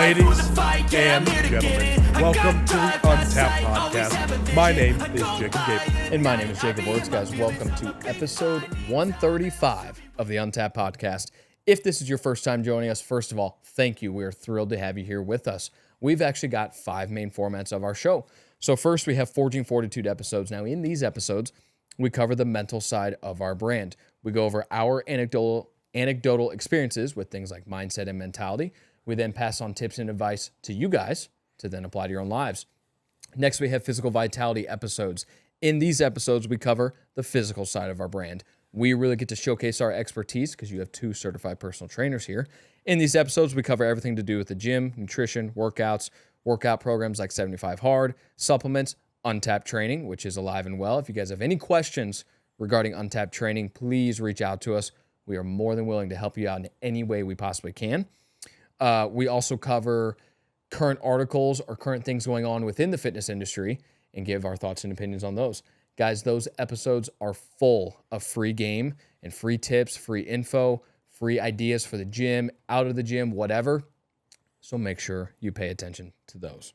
Ladies and gentlemen, welcome to the Untapped Podcast. My name is Jacob Gabel. And my name is Jacob Wurtz, guys. Welcome to episode 135 of the Untapped Podcast. If this is your first time joining us, first of all, thank you. We're thrilled to have you here with us. We've actually got 5 main formats of our show. So first, we have Forging Fortitude episodes. Now, in these episodes, we cover the mental side of our brand. We go over our anecdotal experiences with things like mindset and mentality. We then pass on tips and advice to you guys to then apply to your own lives. Next, we have physical vitality episodes. In these episodes, we cover the physical side of our brand. We really get to showcase our expertise because you have 2 certified personal trainers here. In these episodes, we cover everything to do with the gym, nutrition, workouts, workout programs like 75 Hard, supplements, Untapped Training, which is alive and well. If you guys have any questions regarding Untapped Training, please reach out to us. We are more than willing to help you out in any way we possibly can. We also cover current articles or current things going on within the fitness industry and give our thoughts and opinions on those. Guys, those episodes are full of free game and free tips, free info, free ideas for the gym, out of the gym, whatever. So make sure you pay attention to those.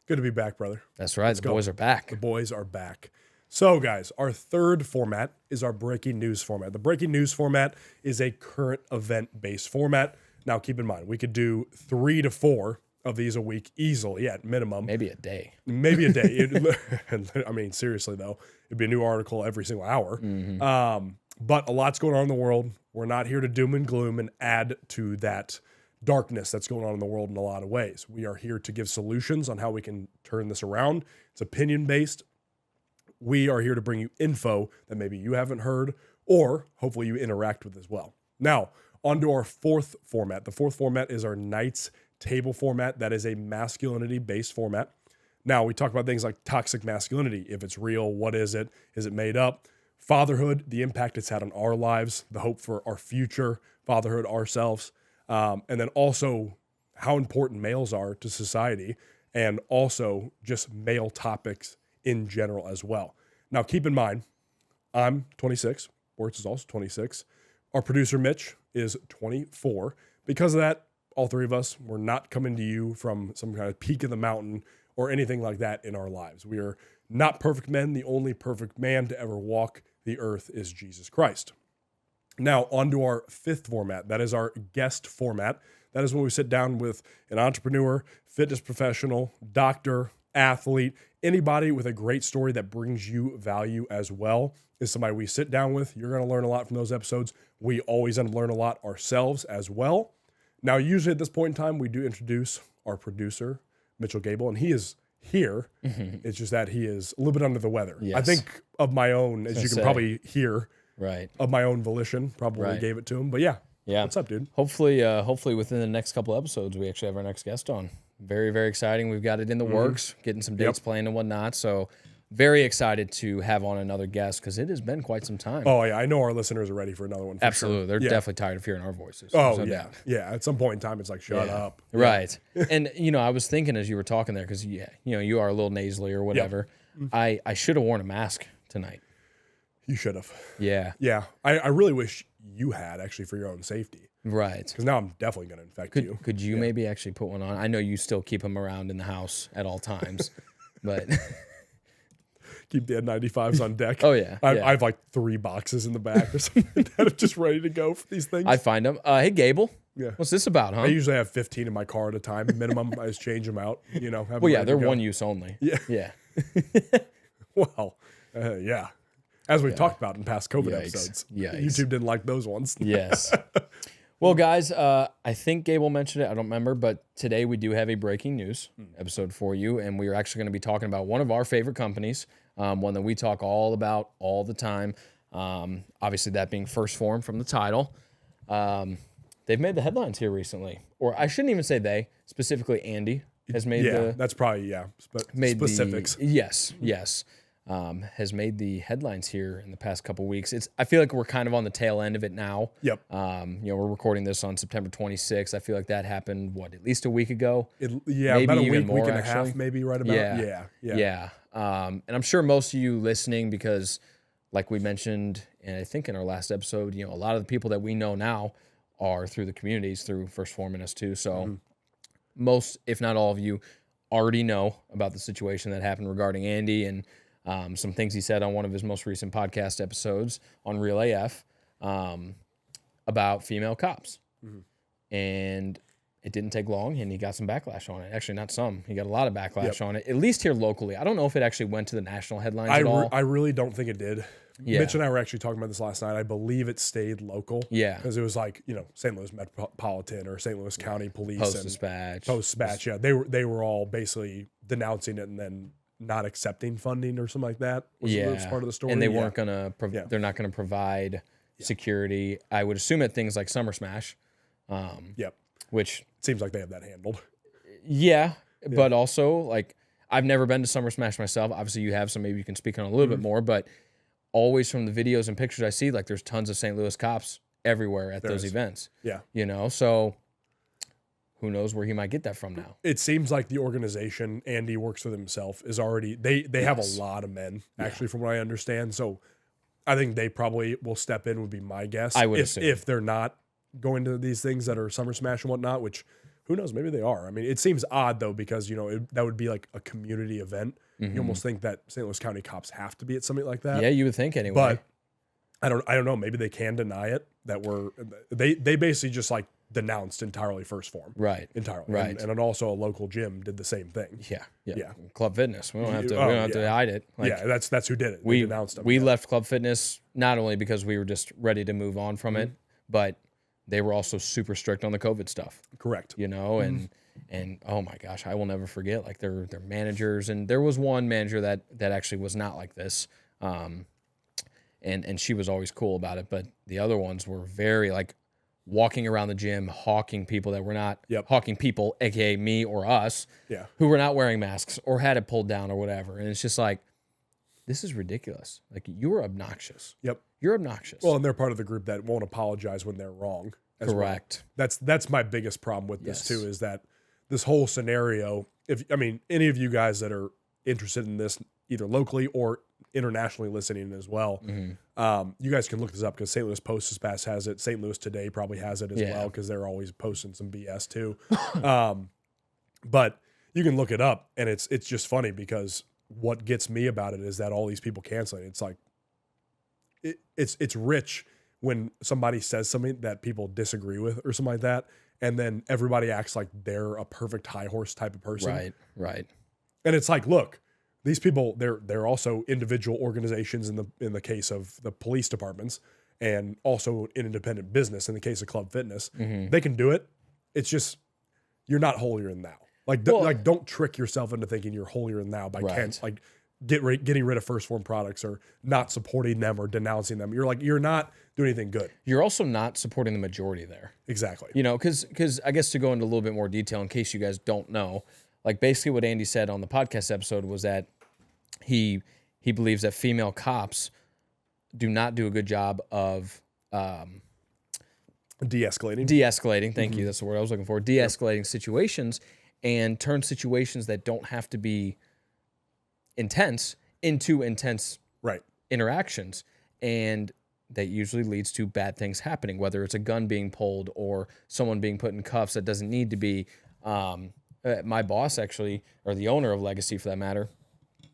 Good to be back, brother. That's right. The boys are back. The boys are back. So, guys, our third format is our breaking news format. The breaking news format is a current event-based format. Now, keep in mind, we could do 3 to 4 of these a week easily at minimum. Maybe a day. Maybe a day. I mean, seriously, though, it'd be a new article every single hour. Mm-hmm. But a lot's going on in the world. We're not here to doom and gloom and add to that darkness that's going on in the world in a lot of ways. We are here to give solutions on how we can turn this around. It's opinion-based. We are here to bring you info that maybe you haven't heard or hopefully you interact with as well. Now, on to our fourth format. The fourth format is our Knights Table format. That is a masculinity-based format. Now, we talk about things like toxic masculinity. If it's real, what is it? Is it made up? Fatherhood, the impact it's had on our lives, the hope for our future fatherhood, ourselves, and then also how important males are to society, and also just male topics in general as well. Now, keep in mind, I'm 26. Wurtz is also 26. Our producer, Mitch, is 24. Because of that, all 3 of us, we're not coming to you from some kind of peak of the mountain or anything like that in our lives. We are not perfect men. The only perfect man to ever walk the earth is Jesus Christ. Now, on to our 5th format. That is our guest format. That is when we sit down with an entrepreneur, fitness professional, doctor, athlete, anybody with a great story that brings you value as well is somebody we sit down with. You're going to learn a lot from those episodes. We always end up learning a lot ourselves as well. Now, usually at this point in time, we do introduce our producer, Mitchell Gabel, and he is here. Mm-hmm. It's just that he is a little bit under the weather. Yes. I think of my own, as you can probably hear, right, of my own volition, probably gave it to him. But yeah. What's up, dude? Hopefully within the next couple episodes, we actually have our next guest on. Very, very exciting. We've got it in the works, getting some dates planned and whatnot. So very excited to have on another guest because it has been quite some time. Oh, yeah. I know our listeners are ready for another one. Absolutely. Sure. They're definitely tired of hearing our voices. Oh, yeah. Yeah. At some point in time, it's like, shut up. Right. And, I was thinking as you were talking there, because, you are a little nasally or whatever. Yep. I should have worn a mask tonight. You should have. Yeah. Yeah. I really wish you had, actually, for your own safety. Right. Because now I'm definitely going to infect you. Could you maybe actually put one on? I know you still keep them around in the house at all times, but... Keep the N95s on deck. Oh, yeah. I have like 3 boxes in the back or something that are just ready to go for these things. I find them. Hey, Gable. Yeah. What's this about, huh? I usually have 15 in my car at a time. Minimum, I just change them out. Well, yeah, they're one use only. Yeah. Yeah. Well, yeah. As we've talked about in past COVID episodes. Yikes. YouTube didn't like those ones. Yes. Well, guys, I think Gable mentioned it. I don't remember, but today we do have a breaking news episode for you, and we are actually going to be talking about one of our favorite companies, one that we talk all about all the time. Obviously, that being Phorm from the title. They've made the headlines here recently, or I shouldn't even say they, specifically Andy has made that's probably, specifics. Yes. Has made the headlines here in the past couple weeks. I feel like we're kind of on the tail end of it now. Yep. We're recording this on September 26th. I feel like that happened, at least a week ago? Maybe about a week more, and a half, maybe right about. Yeah. And I'm sure most of you listening, because like we mentioned, and I think in our last episode, a lot of the people that we know now are through the communities, through Phorm and us too. So most, if not all of you, already know about the situation that happened regarding Andy and some things he said on one of his most recent podcast episodes on Real AF about female cops. And it didn't take long, and he got some backlash on it. Actually, not some. He got a lot of backlash on it, at least here locally. I don't know if it actually went to the national headlines at all. I really don't think it did. Yeah. Mitch and I were actually talking about this last night. I believe it stayed local. Yeah. Because it was like, St. Louis Metropolitan or St. Louis County Police. Post-Dispatch. Yeah. They were all basically denouncing it and then not accepting funding or something like that. Was part of the story. And they weren't going to, they're not going to provide security, I would assume, at things like Summer Smash. Which seems like they have that handled. Yeah. But also, like, I've never been to Summer Smash myself. Obviously, you have, so maybe you can speak on it a little bit more. But always from the videos and pictures I see, like, there's tons of St. Louis cops everywhere at those events. Yeah. So who knows where he might get that from now? It seems like the organization Andy works with himself is already, they have a lot of men, actually, from what I understand. So I think they probably will step in, would be my guess. I would assume. If they're not going to these things that are Summer Smash and whatnot, which who knows, maybe they are. I mean, it seems odd though, because that would be like a community event. You almost think that St. Louis County cops have to be at something like that. Yeah, you would think anyway. But I don't know. Maybe they can deny it. They basically just like denounced entirely Phorm. Right. Entirely. Right. And also a local gym did the same thing. Yeah. Club Fitness. We don't have to hide it. Like, that's who did it. They denounced them. We left Club Fitness not only because we were just ready to move on from it, but they were also super strict on the COVID stuff. Correct. And oh my gosh, I will never forget, like, their managers, and there was one manager that actually was not like this. And she was always cool about it, but the other ones were very, like, walking around the gym, hawking people that were not hawking people, aka me or us, who were not wearing masks or had it pulled down or whatever. And it's just like, this is ridiculous. Like, you're obnoxious. Yep. You're obnoxious. Well, and they're part of the group that won't apologize when they're wrong. Correct. Well. That's my biggest problem with this too, is that this whole scenario, any of you guys that are interested in this either locally or internationally listening as well, you guys can look this up, because St. Louis Post-Dispatch has it. St. Louis Today probably has it as well, because they're always posting some BS too. But you can look it up, and it's just funny, because what gets me about it is that all these people canceling. It's like it's rich when somebody says something that people disagree with or something like that, and then everybody acts like they're a perfect high horse type of person. Right. And it's like, look, these people, they're also individual organizations in the case of the police departments, and also an independent business in the case of Club Fitness. They can do it. It's just, you're not holier than thou. Like, don't trick yourself into thinking you're holier than thou by getting rid of Phorm products or not supporting them or denouncing them. You're not doing anything good. You're also not supporting the majority there. Exactly. Because I guess, to go into a little bit more detail in case you guys don't know, like, basically what Andy said on the podcast episode was that he believes that female cops do not do a good job of de-escalating. Thank you. That's the word I was looking for. De-escalating situations, and turn situations that don't have to be intense into intense interactions. And that usually leads to bad things happening, whether it's a gun being pulled or someone being put in cuffs that doesn't need to be. My boss, actually, or the owner of Legacy for that matter,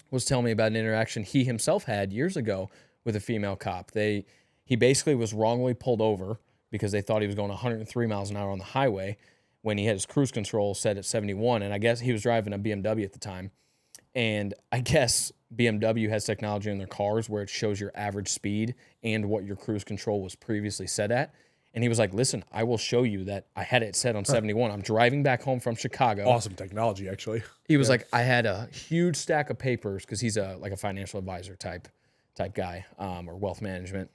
was telling me about an interaction he himself had years ago with a female cop. He basically was wrongly pulled over because they thought he was going 103 miles an hour on the highway when he had his cruise control set at 71. And I guess he was driving a BMW at the time. And I guess BMW has technology in their cars where it shows your average speed and what your cruise control was previously set at. And he was like, listen, I will show you that I had it set on 71. I'm driving back home from Chicago. Awesome technology, actually. He was like, I had a huge stack of papers, because he's a financial advisor type guy, or wealth management.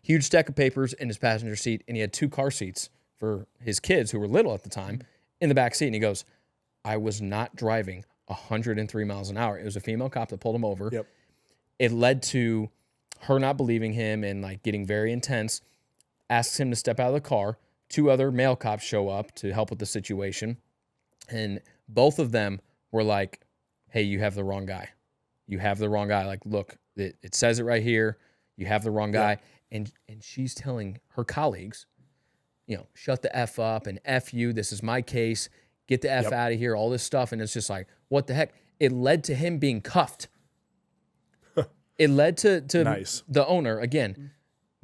Huge stack of papers in his passenger seat, and he had 2 car seats for his kids, who were little at the time, in the back seat. And he goes, I was not driving 103 miles an hour. It was a female cop that pulled him over. Yep. It led to her not believing him and, like, getting very intense. Asks him to step out of the car. 2 other male cops show up to help with the situation. And both of them were like, hey, you have the wrong guy. You have the wrong guy. Like, look, it says it right here. You have the wrong guy. And she's telling her colleagues, shut the F up and F you. This is my case. get the F out of here, all this stuff. And it's just like, what the heck? It led to him being cuffed. It led to the owner, again,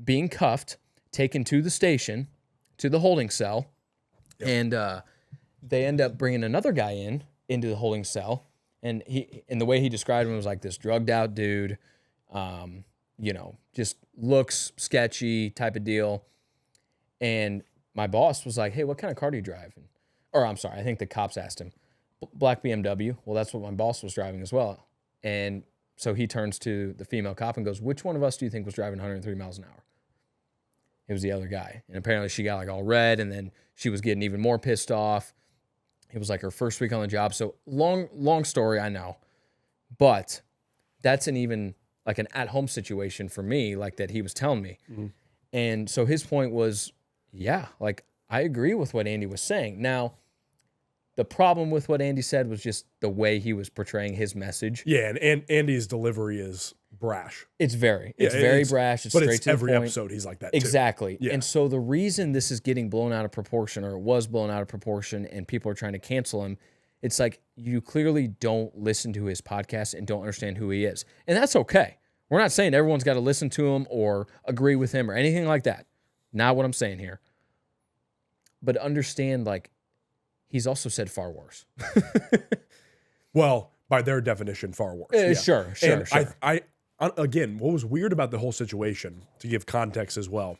being cuffed, taken to the station, to the holding cell, and they end up bringing another guy into the holding cell, and the way he described him was like this drugged out dude, just looks sketchy type of deal. And my boss was like, "Hey, what kind of car do you drive?" Or I'm sorry, I think the cops asked him, "Black BMW." Well, that's what my boss was driving as well. And so he turns to the female cop and goes, "Which one of us do you think was driving 103 miles an hour?" It was the other guy. And apparently she got like all red, and then she was getting even more pissed off. It was like her first week on the job. So long story, I know. But that's an at-home situation for me, like that he was telling me. Mm-hmm. And so his point was, yeah, like I agree with what Andy was saying. Now, the problem with what Andy said was just the way he was portraying his message. Yeah, and Andy's delivery is brash. It's very brash. It's straight to the every point. episode he's like that Exactly. too. Yeah. And so the reason this is getting blown out of proportion, or it was blown out of proportion, and people are trying to cancel him, it's like you clearly don't listen to his podcast and don't understand who he is. And that's okay. We're not saying everyone's got to listen to him or agree with him or anything like that. Not what I'm saying here. But understand, like, he's also said far worse. Well, by their definition, far worse. Sure. I again, what was weird about the whole situation, to give context as well,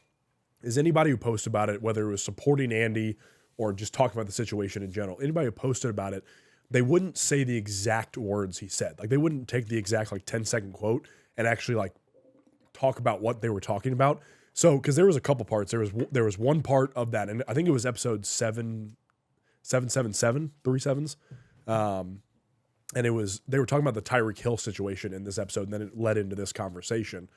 is anybody who posted about it, whether it was supporting Andy or just talking about the situation in general, anybody who posted about it, they wouldn't say the exact words he said. Like, they wouldn't take the exact 10-second quote and actually talk about what they were talking about. So, because there was a couple parts. There was one part of that, and I think it was episode 777, 37s. And they were talking about the Tyreek Hill situation in this episode, and then it led into this conversation.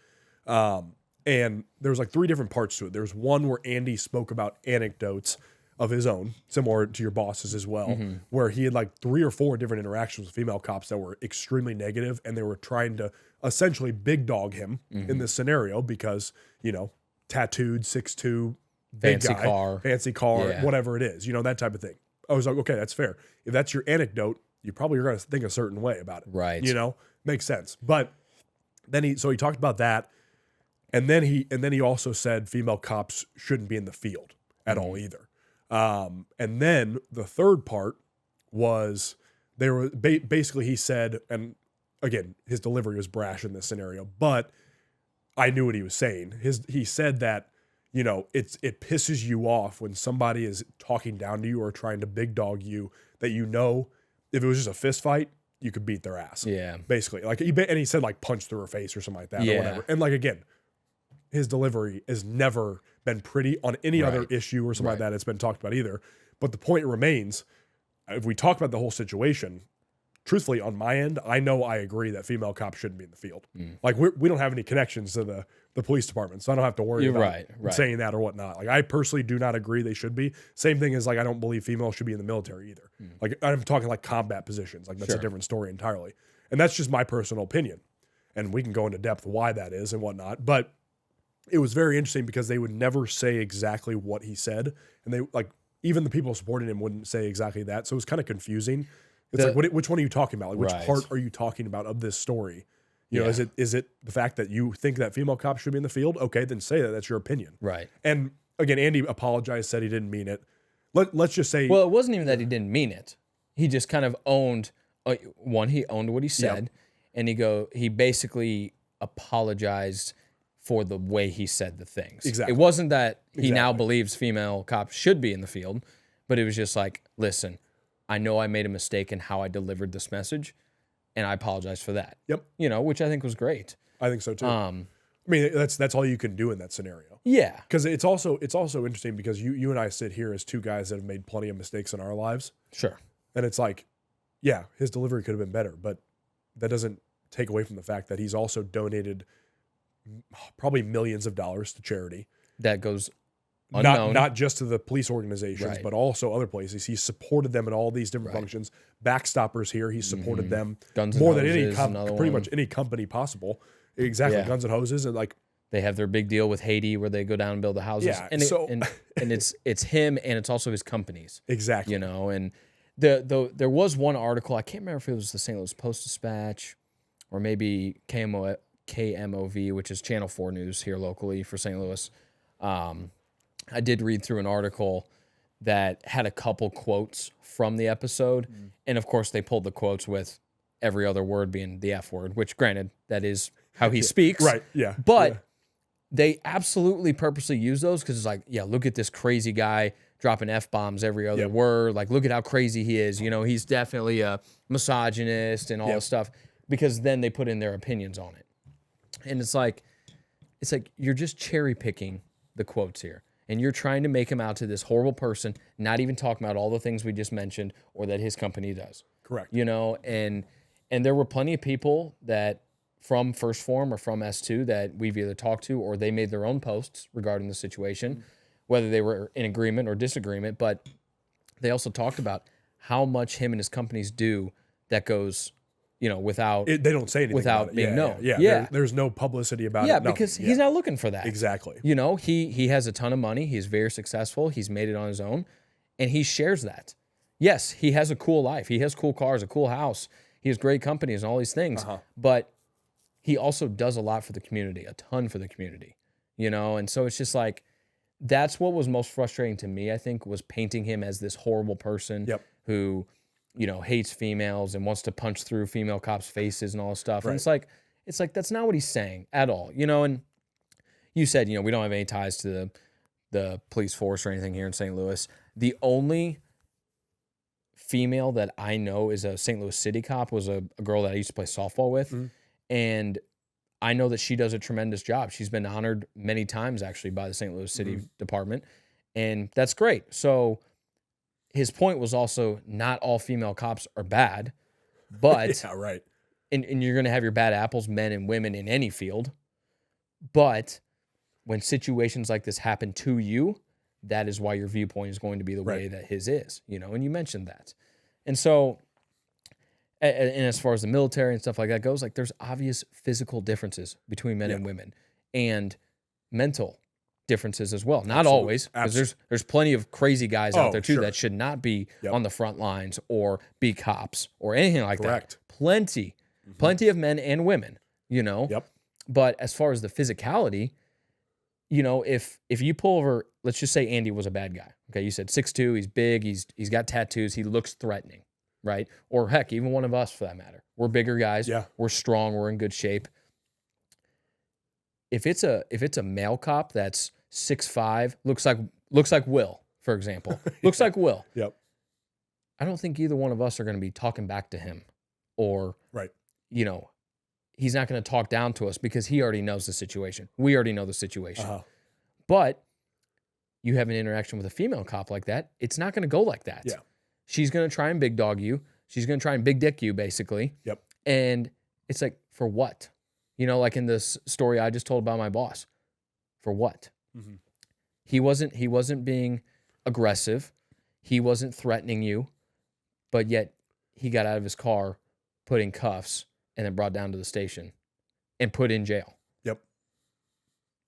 And there was 3 different parts to it. There was one where Andy spoke about anecdotes of his own, similar to your boss's as well, where he had 3 or 4 different interactions with female cops that were extremely negative, and they were trying to essentially big dog him in this scenario because, tattooed, 6'2", fancy car, yeah, whatever it is, that type of thing. I was like, okay, that's fair. If that's your anecdote, you probably are going to think a certain way about it. Right. Makes sense. But then he talked about that. And then he also said female cops shouldn't be in the field at all either. And then the third part was basically he said, and again, his delivery was brash in this scenario, but I knew what he was saying. He said that, it pisses you off when somebody is talking down to you or trying to big dog you, that if it was just a fist fight, you could beat their ass. Yeah. Basically. And he said punch through her face or something like that or whatever. And again, his delivery has never been pretty on any other issue or something like that. It's been talked about either. But the point remains, if we talk about the whole situation, truthfully, on my end, I know I agree that female cops shouldn't be in the field. We don't have any connections to the police department, so I don't have to worry about saying that or whatnot. I personally do not agree they should be. Same thing as I don't believe females should be in the military either. I'm talking combat positions. That's a different story entirely. And that's just my personal opinion. And we can go into depth why that is and whatnot. But it was very interesting because they would never say exactly what he said. And they even the people supporting him wouldn't say exactly that. So it was kind of confusing. It's which one are you talking about? Which part are you talking about of this story? Is it the fact that you think that female cops should be in the field? Okay, then say that. That's your opinion. Right. And again, Andy apologized, said he didn't mean it. Let's just say. Well, it wasn't even that he didn't mean it. He just kind of owned, he owned what he said, and he basically apologized for the way he said the things. Exactly. It wasn't that he now believes female cops should be in the field, but it was just listen, I know I made a mistake in how I delivered this message, and I apologize for that. Yep. Which I think was great. I think so too. I mean, that's all you can do in that scenario. Yeah. Because it's also interesting because you and I sit here as 2 guys that have made plenty of mistakes in our lives. Sure. And it's his delivery could have been better, but that doesn't take away from the fact that he's also donated probably millions of dollars to charity. That goes unknown. Not just to the police organizations, but also other places. He supported them in all these different functions. Backstoppers here, he supported them Guns more and than Hoses, pretty much any company possible. Exactly, Yeah. Guns and Hoses, and they have their big deal with Haiti where they go down and build the houses. Yeah, and it's him, and it's also his companies. Exactly. And There was one article, I can't remember if it was the St. Louis Post-Dispatch or maybe KMOV, which is Channel 4 News here locally for St. Louis. I did read through an article that had a couple quotes from the episode. And of course, they pulled the quotes with every other word being the F word, which granted, that is how he speaks. Right, yeah. But they absolutely purposely use those because it's like, yeah, look at this crazy guy dropping F-bombs every other word. Like, look at how crazy he is. You know, he's definitely a misogynist and all this stuff, because then they put in their opinions on it. And it's like you're just cherry picking the quotes here. And you're trying to make him out to this horrible person, not even talking about all the things we just mentioned or that his company does. Correct. You know, and there were plenty of people that from First Phorm or from S2 that we've either talked to or they made their own posts regarding the situation, whether they were in agreement or disagreement. But they also talked about how much him and his companies do that goes, you know, without they don't say anything without about it. being known. Yeah. There's no publicity about it. Yeah, because he's not looking for that. Exactly. You know, he has a ton of money. He's very successful. He's made it on his own, and he shares that. Yes, he has a cool life. He has cool cars, a cool house. He has great companies and all these things. But he also does a lot for the community, a ton for the community. You know, and so it's just like, that's what was most frustrating to me, I think, was painting him as this horrible person who, you know, hates females and wants to punch through female cops' faces and all this stuff. And it's like that's not what he's saying at all, you know. And you said, you know, we don't have any ties to the police force or anything here in St. Louis. The only female that I know is a St. Louis City cop was a girl that I used to play softball with, and I know that she does a tremendous job. She's been honored many times actually by the St. Louis City Department, and that's great. So his point was also not all female cops are bad, but yeah, right. And you're going to have your bad apples, men and women in any field. But when situations like this happen to you, that is why your viewpoint is going to be the way that his is, you know, and you mentioned that. And so, and as far as the military and stuff like that goes, like there's obvious physical differences between men and women and mental differences as well. Not always, because there's plenty of crazy guys out there too that should not be on the front lines or be cops or anything like that. Plenty of men and women, you know. But as far as the physicality, you know, if you pull over, let's just say Andy was a bad guy. Okay, you said 6'2", he's big, he's got tattoos, he looks threatening, right? Or heck, even one of us for that matter. We're bigger guys, we're strong, we're in good shape. If it's a male cop that's 6'5", looks like Will, for example. Looks like Will. I don't think either one of us are going to be talking back to him, or you know, he's not going to talk down to us because he already knows the situation. We already know the situation. But you have an interaction with a female cop like that, it's not going to go like that. She's going to try and big dog you. She's going to try and big dick you, basically. And it's like, for what? You know, like in this story I just told about my boss. For what? He wasn't being aggressive. He wasn't threatening you. But yet he got out of his car, put in cuffs, and then brought down to the station and put in jail.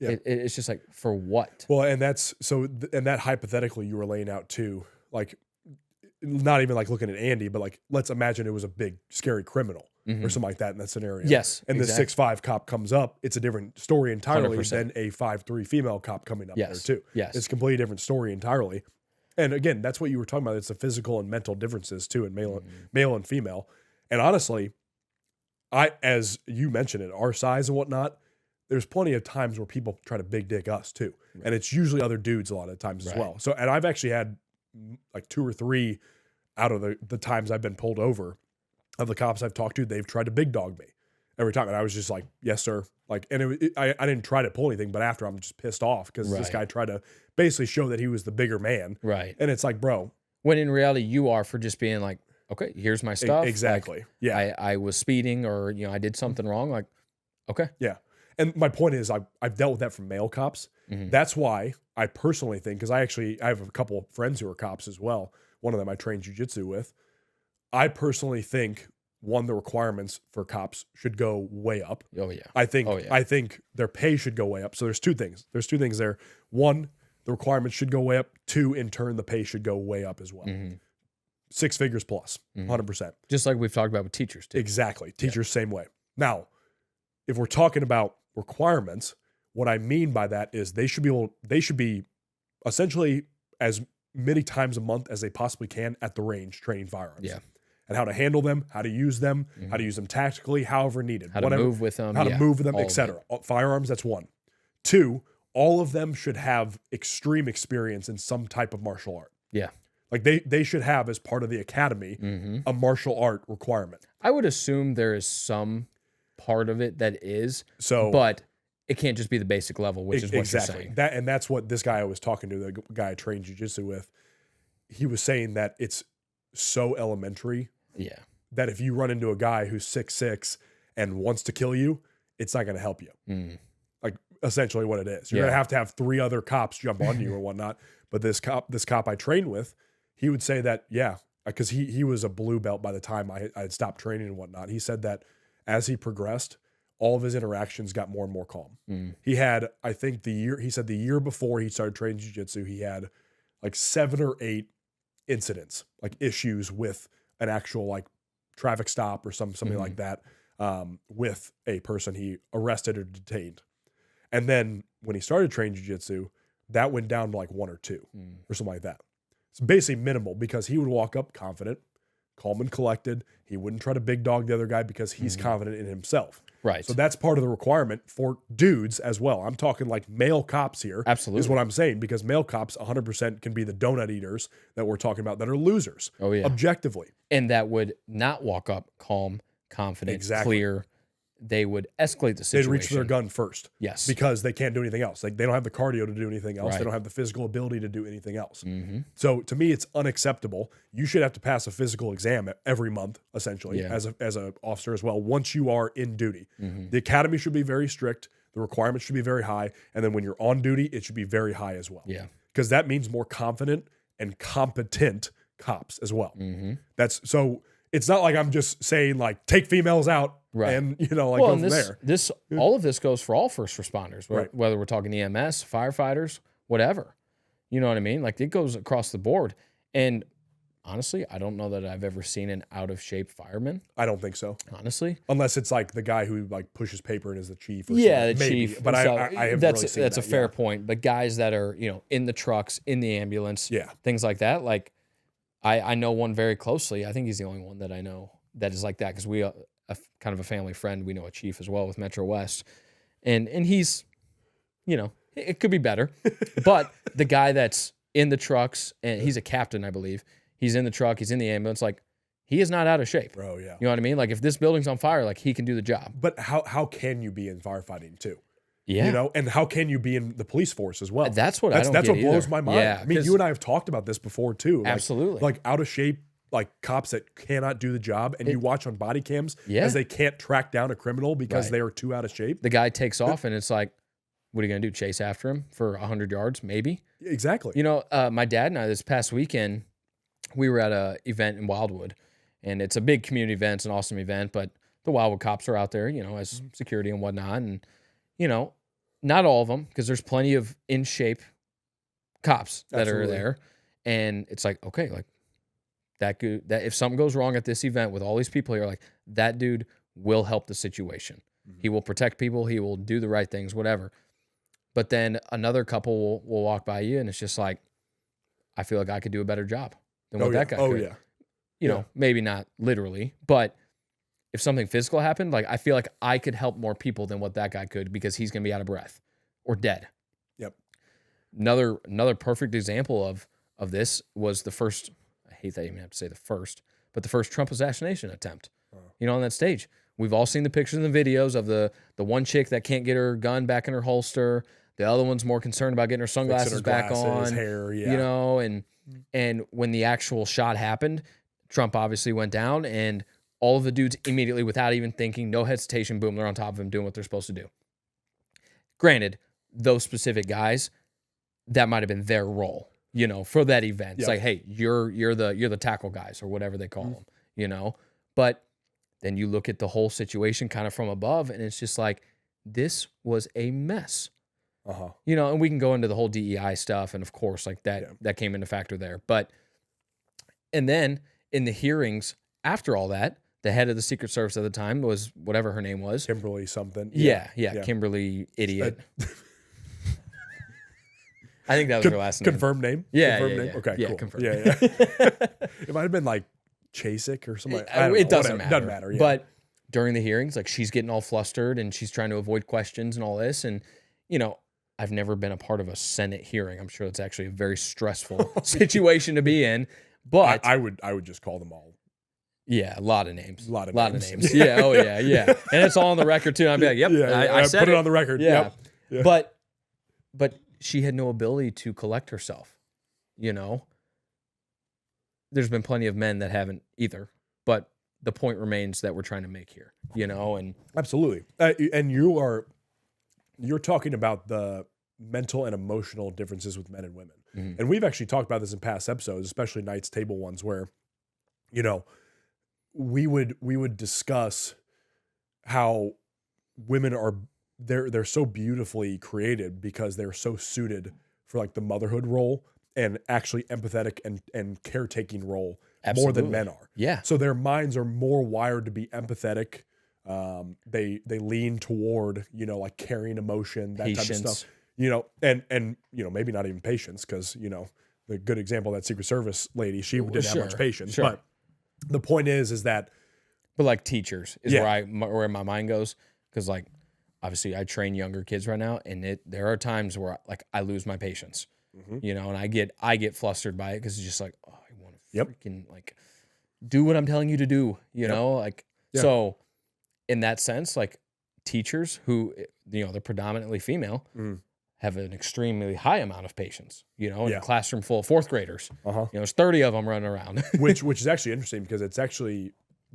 It's just like, for what? Well, and that's so, and that hypothetically you were laying out too, like not even like looking at Andy, but like, let's imagine it was a big scary criminal or something like that in that scenario. And the 6'5" cop comes up, it's a different story entirely 100%. than a 5'3" female cop coming up there too. It's a completely different story entirely. And again, that's what you were talking about. It's the physical and mental differences too in male and female. And honestly, as you mentioned it, our size and whatnot, there's plenty of times where people try to big dick us too. And it's usually other dudes a lot of times as well. So, and I've actually had like 2 or 3 out of the times I've been pulled over of the cops I've talked to, they've tried to big dog me every time. And I was just like, yes, sir. Like, and I didn't try to pull anything, but after I'm just pissed off because this guy tried to basically show that he was the bigger man. And it's like, bro. When in reality, you are for just being like, okay, here's my stuff. Exactly. Like, I was speeding, or, you know, I did something wrong. Like, okay. And my point is, I've dealt with that from male cops. That's why I personally think, because I have a couple of friends who are cops as well. One of them I trained jiu-jitsu with. I personally think, one, the requirements for cops should go way up. I think their pay should go way up. So there's 2 things. There's 2 things there. 1, the requirements should go way up. 2, in turn, the pay should go way up as well. 6 figures plus, 100%. Just like we've talked about with teachers too. Exactly. Teachers, same way. Now, if we're talking about requirements, what I mean by that is they should be essentially as many times a month as they possibly can at the range training firearms. Yeah. And how to handle them, how to use them, how to use them tactically, however needed. How to move with them. How to move with them, etc. Firearms, that's one. 2, all of them should have extreme experience in some type of martial art. Yeah. Like they should have, as part of the academy, a martial art requirement. I would assume there is some part of it that is, So, but it can't just be the basic level, which is what you're saying. That's what this guy I was talking to, the guy I trained jiu-jitsu with, he was saying that it's so elementary that if you run into a guy who's 6'6" and wants to kill you, it's not going to help you. Like essentially what it is. You're going to have 3 other cops jump on you or whatnot. But this cop I trained with, he would say that, because he was a blue belt by the time I had stopped training and whatnot. He said that as he progressed, all of his interactions got more and more calm. He had, I think the year before he started training jiu-jitsu, he had like 7 or 8 incidents, like issues with an actual like traffic stop or something like that, with a person he arrested or detained. And then when he started training jiu-jitsu, that went down to like 1 or 2 or something like that. It's basically minimal because he would walk up confident, calm and collected. He wouldn't try to big dog the other guy because he's confident in himself. Right. So that's part of the requirement for dudes as well. I'm talking like male cops here. Absolutely. Is what I'm saying, because male cops 100% can be the donut eaters that we're talking about that are losers. Oh, yeah. Objectively. And that would not walk up calm, confident, clear. They would escalate the situation. They'd reach for their gun first. Yes. Because they can't do anything else. Like they don't have the cardio to do anything else. Right. They don't have the physical ability to do anything else. So to me, it's unacceptable. You should have to pass a physical exam every month, essentially, as a officer as well, once you are in duty. The academy should be very strict. The requirements should be very high. And then when you're on duty, it should be very high as well. Yeah. Because that means more confident and competent cops as well. So it's not like I'm just saying like take females out. Right. And, go from there. All of this goes for all first responders, whether we're talking EMS, firefighters, whatever. You know what I mean? Like it goes across the board. And honestly, I don't know that I've ever seen an out of shape fireman. I don't think so. Honestly. Unless it's like the guy who like pushes paper and is the chief. Or the something. Maybe. chief. But I have that's really seen that's a fair point. But guys that are, in the trucks, in the ambulance, things like that. Like I know one very closely. I think he's the only one that I know that is like that, because we kind of a family friend. We know a chief as well with Metro West, and he's, it could be better, but the guy that's in the trucks, and he's a captain, I believe. He's in the truck. He's in the ambulance. Like he is not out of shape, bro. Yeah, you know what I mean. Like if this building's on fire, like he can do the job. But how can you be in firefighting too? Yeah, and how can you be in the police force as well? That's what that's what blows my mind. Yeah, I mean, you and I have talked about this before too. Absolutely, like out of shape. Like cops that cannot do the job, and you watch on body cams as they can't track down a criminal because they are too out of shape. The guy takes off, and it's like, what are you going to do? Chase after him for 100 yards? Maybe. Exactly. My dad and I this past weekend, we were at an event in Wildwood, and it's a big community event. It's an awesome event, but the Wildwood cops are out there, as security and whatnot. And, not all of them, because there's plenty of in shape cops that are there. And it's like, okay, like, that if something goes wrong at this event with all these people here, like that dude will help the situation. He will protect people. He will do the right things, whatever. But then another couple will walk by you, and it's just like, I feel like I could do a better job than what that guy could. Maybe not literally, but if something physical happened, like I feel like I could help more people than what that guy could, because he's gonna be out of breath or dead. Yep. Another perfect example of this was the first. I hate that I even have to say the first Trump assassination attempt, on that stage. We've all seen the pictures and the videos of the one chick that can't get her gun back in her holster. The other one's more concerned about getting her sunglasses back on, hair, and when the actual shot happened, Trump obviously went down, and all of the dudes immediately, without even thinking, no hesitation, boom, they're on top of him doing what they're supposed to do. Granted, those specific guys, that might have been their role. For that event. It's like, hey, you're the tackle guys or whatever they call them, But then you look at the whole situation kind of from above, and it's just like, this was a mess. And we can go into the whole DEI stuff, and of course, like that came into factor there. But, and then in the hearings after all that, the head of the Secret Service at the time was whatever her name was. Kimberly something. Yeah. Kimberly idiot. I think that was her last name. Confirmed name? Yeah. Confirmed name? Yeah. Okay, Yeah, cool. confirmed. Yeah. It might have been like Chasik or something. It doesn't matter. Doesn't matter. Yeah. But during the hearings, like she's getting all flustered and she's trying to avoid questions and all this. And, you know, I've never been a part of a Senate hearing. I'm sure it's actually a very stressful situation to be in. But I would just call them all. Yeah, a lot of names. A lot of names. Yeah. Oh, yeah. Yeah. And it's all on the record, too. And I'd be like, yep, I said put it on the record. Yeah. Yep. But she had no ability to collect herself, you know? There's been plenty of men that haven't either. But the point remains that we're trying to make here, you know? And absolutely. And you're talking about the mental and emotional differences with men and women. Mm-hmm. And we've actually talked about this in past episodes, especially Knights Table ones, where, you know, we would discuss how women are they're so beautifully created because they're so suited for like the motherhood role and actually empathetic and caretaking role more than men are. Yeah. So their minds are more wired to be empathetic. They lean toward, you know, like carrying emotion, that Patience. type of stuff. You know, and you know, maybe not even patience, because, you know, the good example of that Secret Service lady, she didn't have much patience. Sure. But the point is that, but like teachers is Yeah. where my mind goes, because like obviously I train younger kids right now, and there are times where like I lose my patience, you know, and I get flustered by it because it's just like, oh, I want to freaking like do what I'm telling you to do, you know, like so. In that sense, like teachers who, you know, they're predominantly female, have an extremely high amount of patience, you know, in a classroom full of fourth graders. You know, there's 30 of them running around. which is actually interesting, because it's actually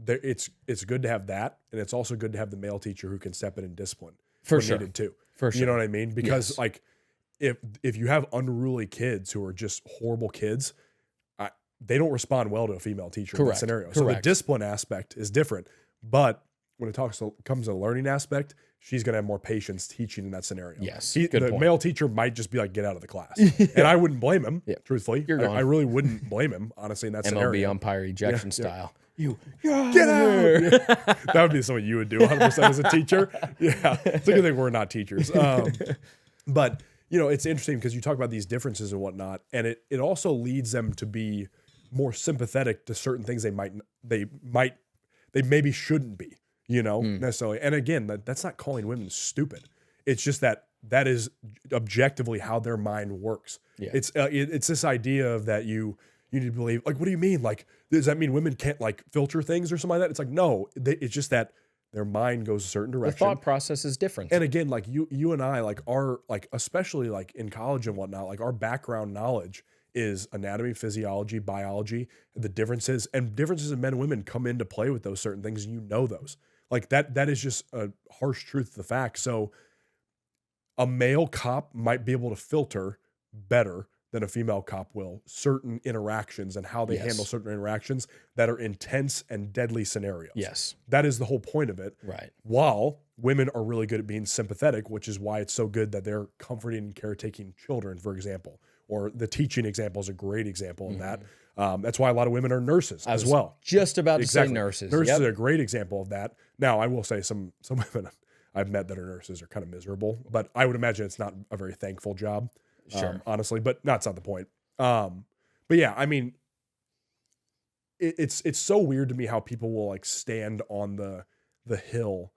it's good to have that, and it's also good to have the male teacher who can step in and discipline when needed too. For sure. You know what I mean? Because like if you have unruly kids who are just horrible kids, they don't respond well to a female teacher in that scenario. So the discipline aspect is different, but when it comes to the learning aspect, she's going to have more patience teaching in that scenario. Yes. The male teacher might just be like, get out of the class. And I wouldn't blame him, truthfully. I really wouldn't blame him, honestly, in that scenario. MLB umpire ejection style. You get out. That would be something you would do 100% as a teacher. Yeah. It's a good thing we're not teachers. But, you know, it's interesting because you talk about these differences and whatnot, and it also leads them to be more sympathetic to certain things they maybe shouldn't be. You know, necessarily. And again, that's not calling women stupid. It's just that is objectively how their mind works. Yeah. It's this idea of that you need to believe, like, what do you mean? Like, does that mean women can't like filter things or something like that? It's like, no, it's just that their mind goes a certain direction. The thought process is different. And again, like you and I, like our, like, especially like in college and whatnot, like our background knowledge is anatomy, physiology, biology, the differences in men and women come into play with those certain things. And you know those. Like that is just a harsh truth of the fact. So a male cop might be able to filter better than a female cop will certain interactions and how they handle certain interactions that are intense and deadly scenarios. Yes. That is the whole point of it. Right. While women are really good at being sympathetic, which is why it's so good that they're comforting and caretaking children, for example, or the teaching example is a great example of that. That's why a lot of women are nurses as well. Just about to say nurses. Nurses are a great example of that. Now, I will say some women I've met that are nurses are kind of miserable, but I would imagine it's not a very thankful job, honestly, but that's not the point. But yeah, I mean, it's so weird to me how people will like stand on the hill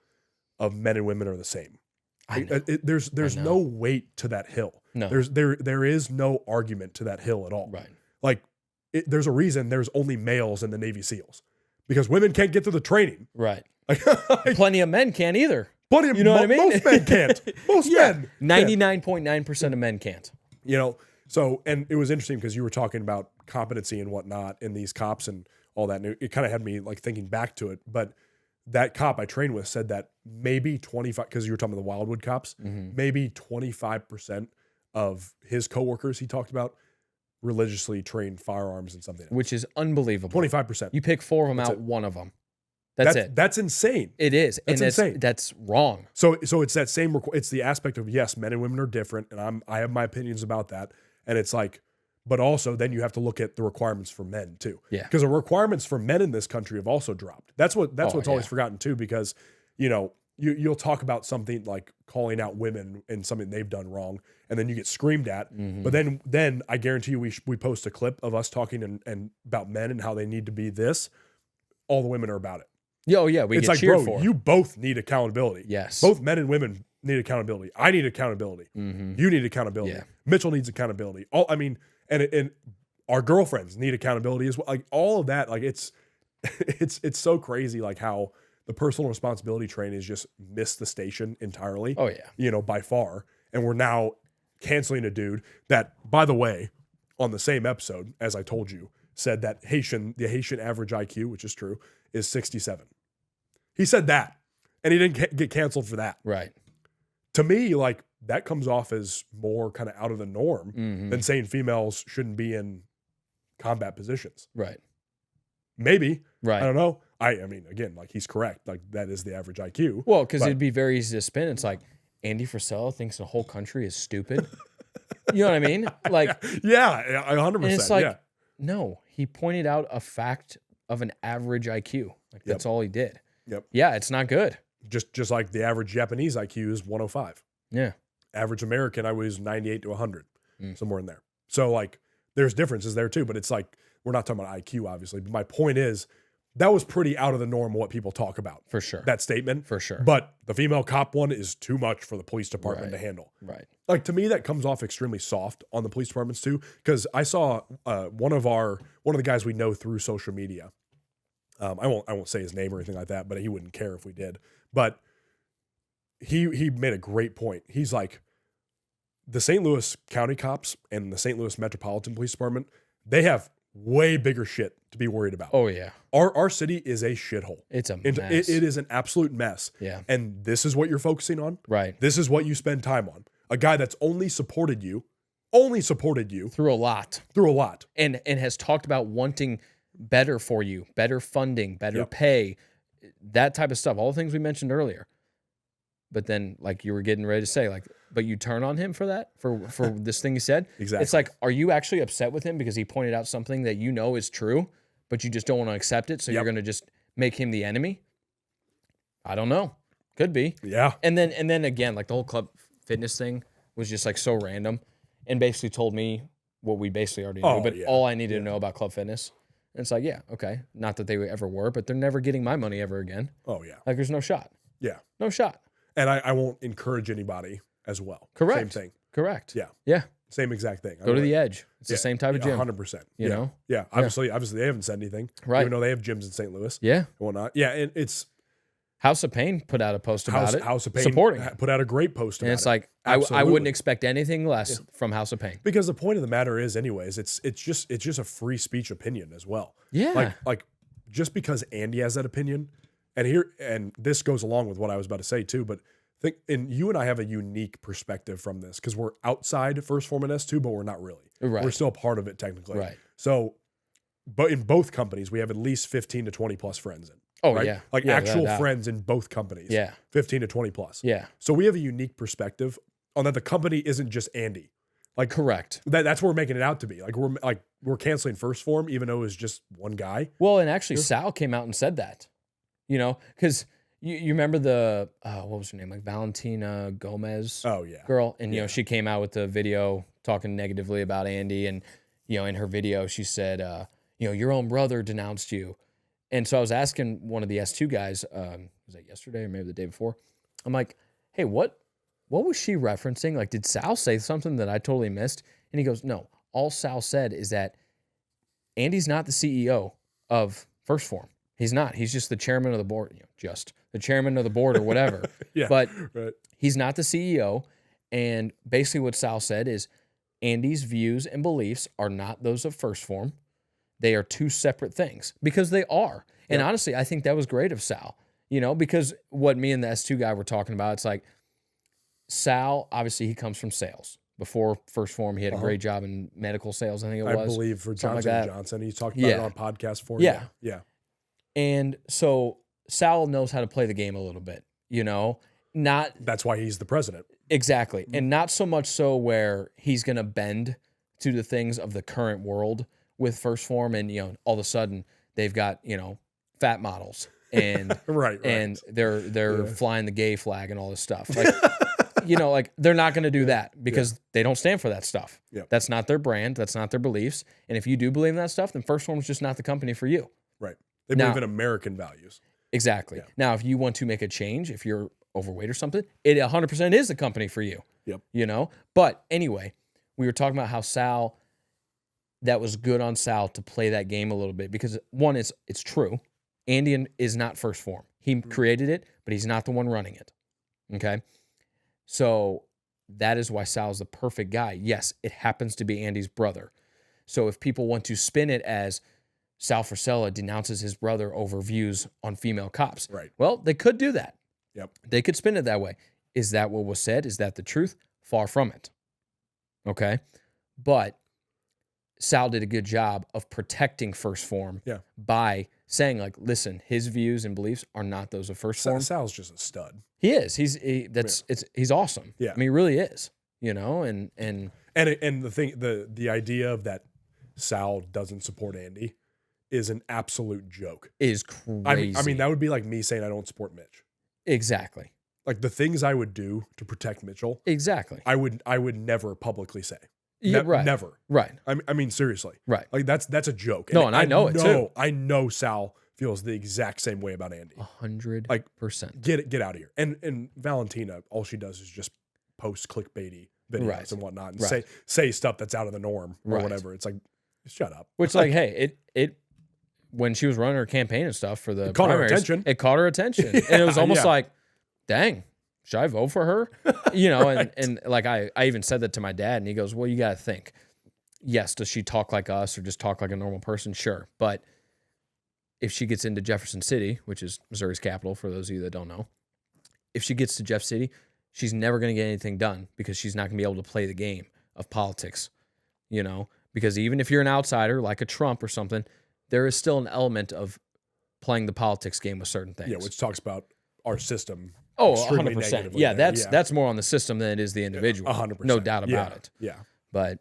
of men and women are the same. There's no weight to that hill. No. There is no argument to that hill at all. Right. Like there's a reason there's only males in the Navy SEALs, because women can't get through the training. Right. Plenty of men can't either. Plenty of, you know what I mean? Most men can't. Most men. 99.9% of men can't. You know, so, and it was interesting because you were talking about competency and whatnot in these cops and all that. And it kind of had me like thinking back to it. But that cop I trained with said that maybe 25, because you were talking about the Wildwood cops, maybe 25% of his coworkers he talked about religiously trained firearms and something else. Which is unbelievable. 25%. You pick 4 of them out, one of them. That's it. That's insane. It is. That's insane. That's wrong. So it's that same, it's the aspect of, yes, men and women are different. And I have my opinions about that. And it's like, But also then you have to look at the requirements for men too. Yeah. Because the requirements for men in this country have also dropped. That's what's always forgotten too, because, you'll talk about something like calling out women and something they've done wrong, and then you get screamed at. But then I guarantee you we post a clip of us talking and about men and how they need to be this. All the women are about it. We It's get like, cheered bro, for. you both need accountability. Yes. Both men and women need accountability. I need accountability. You need accountability. Yeah. Mitchell needs accountability. And our girlfriends need accountability as well. Like all of that, like it's so crazy, like how the personal responsibility train has just missed the station entirely. Oh yeah. By far. And we're now canceling a dude that, by the way, on the same episode, as I told you, said that the Haitian average IQ, which is true, is 67. He said that, and he didn't get canceled for that. Right. To me, like, that comes off as more kind of out of the norm than saying females shouldn't be in combat positions. Right. Maybe. Right. I don't know. I mean, again, like, he's correct. Like, that is the average IQ. Well, because it'd be very easy to spin. It's like, Andy Frisella thinks the whole country is stupid. You know what I mean? Like, yeah, 100%. and it's like, yeah. no, he pointed out a fact of an average IQ. Like, that's all he did. Yep. Yeah, it's not good. Just like the average Japanese IQ is 105. Yeah. Average American, I was 98 to 100, somewhere in there. So, like, there's differences there too, but it's like, we're not talking about IQ, obviously. But my point is, that was pretty out of the norm what people talk about. For sure. That statement. For sure. But the female cop one is too much for the police department to handle. Right. Like, to me, that comes off extremely soft on the police departments too, because I saw one of the guys we know through social media. I won't say his name or anything like that, but he wouldn't care if we did. But he made a great point. He's like, the St. Louis County cops and the St. Louis Metropolitan Police Department, they have way bigger shit to be worried about. Oh yeah. Our city is a shithole. It's a mess. It is an absolute mess. Yeah. And this is what you're focusing on. Right. This is what you spend time on. A guy that's only supported you through a lot. And has talked about wanting better for you, better funding, better pay, that type of stuff. All the things we mentioned earlier. But then, like you were getting ready to say, like, but you turn on him for that, for this thing he said? Exactly. It's like, are you actually upset with him because he pointed out something that you know is true, but you just don't want to accept it, so you're going to just make him the enemy? I don't know. Could be. Yeah. And then again, like the whole club fitness thing was just like so random and basically told me what we basically already knew, but all I needed to know about club fitness. And it's like, yeah, okay. Not that they ever were, but they're never getting my money ever again. Oh, yeah. Like, there's no shot. Yeah. No shot. And I won't encourage anybody as well. Correct. Same thing. Correct. Yeah. Yeah. Same exact thing. Go to the edge. It's the same type of gym. 100%. You know? Yeah. Obviously, they haven't said anything. Right. Even though they have gyms in St. Louis. Yeah. And whatnot. Yeah. And it's House of Pain put out a post about it. House of Pain supporting it. put out a great post about it. And it's like, I wouldn't expect anything less from House of Pain. Because the point of the matter is, anyways, it's just a free speech opinion as well. Yeah. Like just because Andy has that opinion, and this goes along with what I was about to say too, but you and I have a unique perspective from this because we're outside First Phorm and S2, but we're not really. Right. We're still part of it technically. Right. So, but in both companies, we have at least 15 to 20 plus friends in. Oh, right? yeah. Like actual friends in both companies. Yeah. 15 to 20 plus. Yeah. So we have a unique perspective on that the company isn't just Andy. Like, correct. That's what we're making it out to be. We're canceling First Phorm, even though it was just one guy. Well, and actually Sal came out and said that, because you remember the, what was her name? Like Valentina Gomez. Oh yeah. Girl. And, she came out with the video talking negatively about Andy. And, in her video, she said, your own brother denounced you. And so I was asking one of the S2 guys, was that yesterday or maybe the day before? I'm like, hey, what was she referencing? Like, did Sal say something that I totally missed? And he goes, no, all Sal said is that Andy's not the CEO of First Phorm. He's not. He's just the chairman of the board, just the chairman of the board or whatever. Yeah, but right. He's not the CEO. And basically what Sal said is Andy's views and beliefs are not those of First Phorm. They are two separate things because they are. And honestly, I think that was great of Sal, because what me and the S2 guy were talking about, it's like Sal, obviously he comes from sales. Before First Phorm, he had a great job in medical sales, I think it was. I believe for Johnson & Johnson. He's talked about it on podcast for Yeah. Yeah. And so Sal knows how to play the game a little bit, Not That's why he's the president. exactly. And not so much so where he's going to bend to the things of the current world with First Form, and all of a sudden they've got fat models and right. and they're flying the gay flag and all this stuff. Like like they're not going to do that because they don't stand for that stuff. Yep. That's not their brand. That's not their beliefs. And if you do believe in that stuff, then First Form is just not the company for you. Right. They believe in American values. Exactly. Yeah. Now, if you want to make a change, if you're overweight or something, it 100% is the company for you. Yep. But anyway, we were talking about how that was good on Sal to play that game a little bit because one, it's true. Andy is not First Form. He created it, but he's not the one running it. Okay. So that is why Sal's the perfect guy. Yes, it happens to be Andy's brother. So if people want to spin it as Sal Frisella denounces his brother over views on female cops, right? Well, they could do that. Yep. They could spin it that way. Is that what was said? Is that the truth? Far from it. Okay. But Sal did a good job of protecting First Form by saying, like, listen, his views and beliefs are not those of First Form. Sal's just a stud. He is. He's awesome. Yeah. I mean, he really is. And the thing, the idea of that Sal doesn't support Andy is an absolute joke. Is crazy. I mean, that would be like me saying I don't support Mitch. Exactly. Like the things I would do to protect Mitchell. Exactly. I would never publicly say. Right. Never. Right. I mean, seriously. Right. Like that's a joke. No, and I know it too. I know Sal feels the exact same way about Andy. 100%. Like, get out of here. And Valentina, all she does is just post clickbaity videos and whatnot, and say stuff that's out of the norm or whatever. It's like, shut up. Which, like, hey, it when she was running her campaign and stuff for the it caught primaries, her attention. It caught her attention, and it was almost like, dang. Should I vote for her? And like I even said that to my dad, and he goes, well, you got to think. Yes, does she talk like us or just talk like a normal person? Sure. But if she gets into Jefferson City, which is Missouri's capital, for those of you that don't know, if she gets to Jeff City, she's never going to get anything done because she's not going to be able to play the game of politics, because even if you're an outsider like a Trump or something, there is still an element of playing the politics game with certain things. Yeah, which talks about our system. Oh, 100%. Yeah, that's more on the system than it is the individual. 100%. No doubt about it. Yeah. But,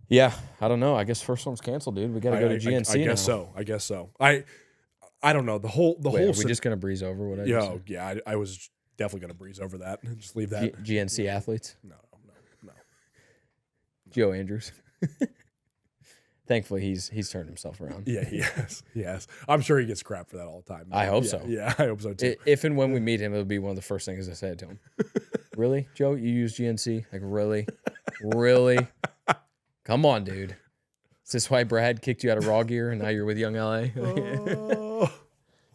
yeah, I don't know. I guess First Form's canceled, dude. We got to go to GNC now. I guess so. I don't know. Are we just going to breeze over what I just said? Yeah, I was definitely going to breeze over that and just leave that. GNC athletes? No. Joe Andrews. Thankfully, he's turned himself around. Yeah, he has. I'm sure he gets crap for that all the time. I hope so. Yeah, I hope so too. If and when we meet him, it'll be one of the first things I say to him. Really, Joe? You use GNC? Like, really? Really? Come on, dude. Is this why Brad kicked you out of Raw Gear and now you're with Young LA?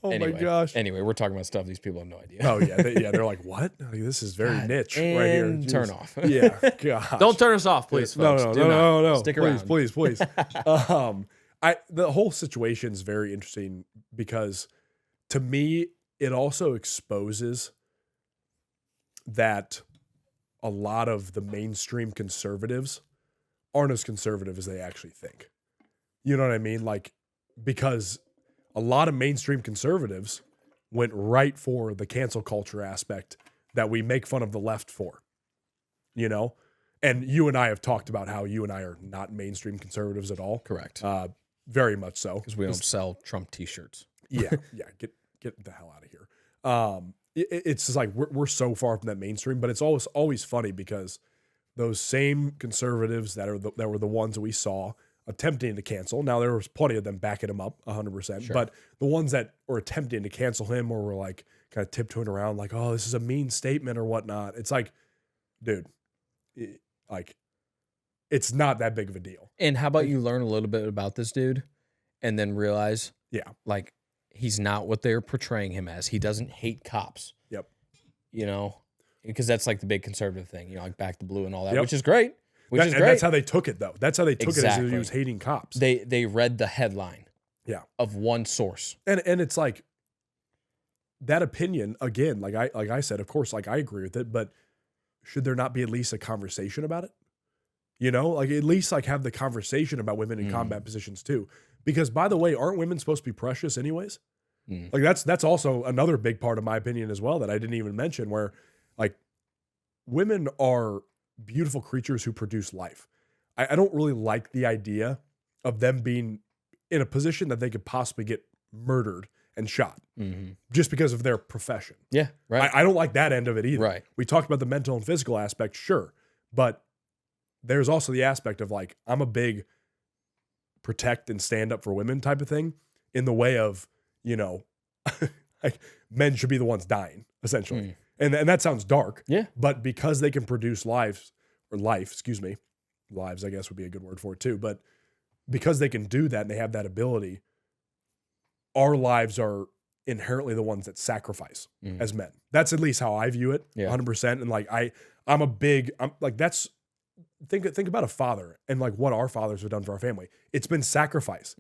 My gosh. Anyway, we're talking about stuff these people have no idea. Oh, yeah. They're like, what? Like, this is very niche right here. And turn off. Yeah, gosh. Don't turn us off, please, folks. No. Stick please, around. Please. The whole situation is very interesting because to me, it also exposes that a lot of the mainstream conservatives aren't as conservative as they actually think. You know what I mean? Like, because a lot of mainstream conservatives went right for the cancel culture aspect that we make fun of the left for, And you and I have talked about how you and I are not mainstream conservatives at all. Correct. Very much so. Because we don't sell Trump t-shirts. Yeah. Get the hell out of here. It's just like we're so far from that mainstream, but it's always funny because those same conservatives that were the ones that we saw attempting to cancel. Now there was plenty of them backing him up 100%, Sure. but the ones that were attempting to cancel him or were like kind of tiptoeing around like, oh, this is a mean statement or whatnot. It's like, dude, it's not that big of a deal. And how about you learn a little bit about this dude and then realize, like, he's not what they're portraying him as. He doesn't hate cops. Yep. Because that's like the big conservative thing, like back the blue and all that, which is great. And that's how they took it, though. That's how they took it as he was hating cops. They read the headline of one source. And it's like that opinion, again, like I said, of course, like I agree with it, but should there not be at least a conversation about it? Like at least like have the conversation about women in combat positions too. Because by the way, aren't women supposed to be precious anyways? Like that's also another big part of my opinion as well that I didn't even mention, where like women are beautiful creatures who produce life. I don't really like the idea of them being in a position that they could possibly get murdered and shot just because of their profession. Yeah, right. I don't like that end of it either. Right. We talked about the mental and physical aspect, sure, but there's also the aspect of like, I'm a big protect and stand up for women type of thing in the way of, you know, like men should be the ones dying essentially. And that sounds dark. Yeah. But because they can produce lives, I guess would be a good word for it too. But because they can do that and they have that ability, our lives are inherently the ones that sacrifice as men. That's at least how I view it, 100%. And like I'm like that's think about a father and like what our fathers have done for our family. It's been sacrifice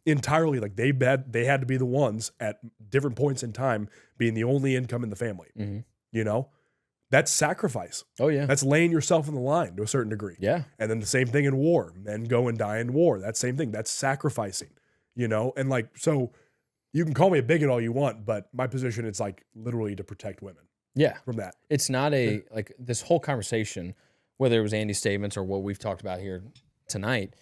entirely. Like they had to be the ones at different points in time being the only income in the family. You know, that's sacrifice. Oh yeah, that's laying yourself in the line to a certain degree. Yeah, and then the same thing in war. Men go and die in war. That same thing. That's sacrificing. You know, and like so. You can call me a bigot all you want, but my position is like literally to protect women. Yeah. From that. It's not like this whole conversation, whether it was Andy's statements or what we've talked about here tonight,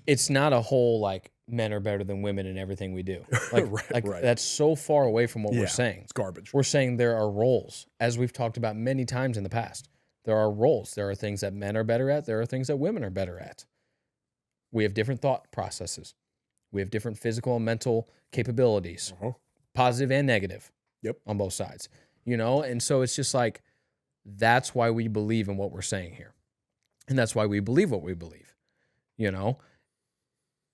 it's not a whole like men are better than women in everything we do. Like, right. That's so far away from what we're saying. It's garbage. We're saying there are roles, as we've talked about many times in the past. There are roles. There are things that men are better at. There are things that women are better at. We have different thought processes. We have different physical and mental capabilities, positive and negative, on both sides, you know? And so it's just like, that's why we believe in what we're saying here. And that's why we believe what we believe, you know?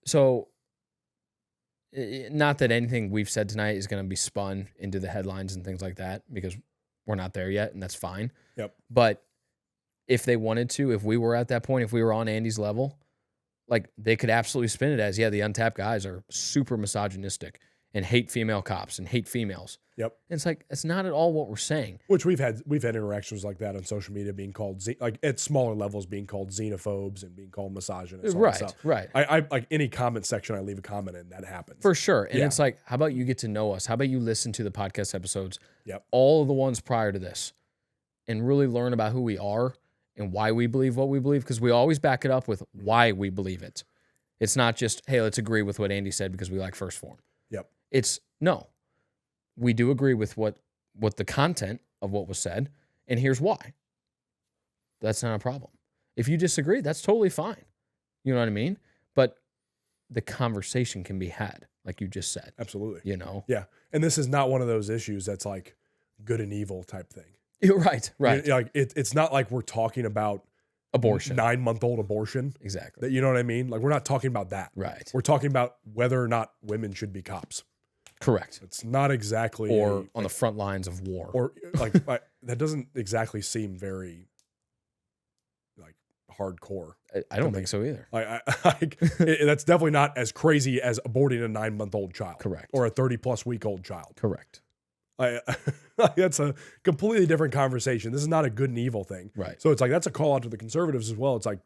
So not that anything we've said tonight is going to be spun into the headlines and things like that, because we're not there yet, and that's fine. But if they wanted to, if we were at that point, if we were on Andy's level, like they could absolutely spin it as, the Untapped guys are super misogynistic and hate female cops and hate females. And it's like, it's not at all what we're saying. Which we've had interactions like that on social media, being called like at smaller levels, being called xenophobes and being called misogynists. Right. I like any comment section I leave a comment in, that happens for sure. And it's like, how about you get to know us? How about you listen to the podcast episodes, all of the ones prior to this, and really learn about who we are and why we believe what we believe, because we always back it up with why we believe it. It's not just, hey, let's agree with what Andy said because we like First Phorm. It's, no, we do agree with what the content of what was said, and here's why. That's not a problem. If you disagree, that's totally fine. You know what I mean? But the conversation can be had, like you just said. Absolutely. You know? Yeah. And this is not one of those issues that's like good and evil type thing. Right. Like it's not like we're talking about abortion, 9-month-old abortion. Exactly. You know what I mean? Like we're not talking about that. Right. We're talking about whether or not women should be cops. Correct. It's not exactly or on the front lines of war. Or like that doesn't exactly seem very like hardcore. I don't think so either. That's definitely not as crazy as aborting a 9-month-old child. Correct. Or a 30+ week old child. Correct. That's a completely different conversation. This is not a good and evil thing. Right. So it's like, that's a call out to the conservatives as well. It's like,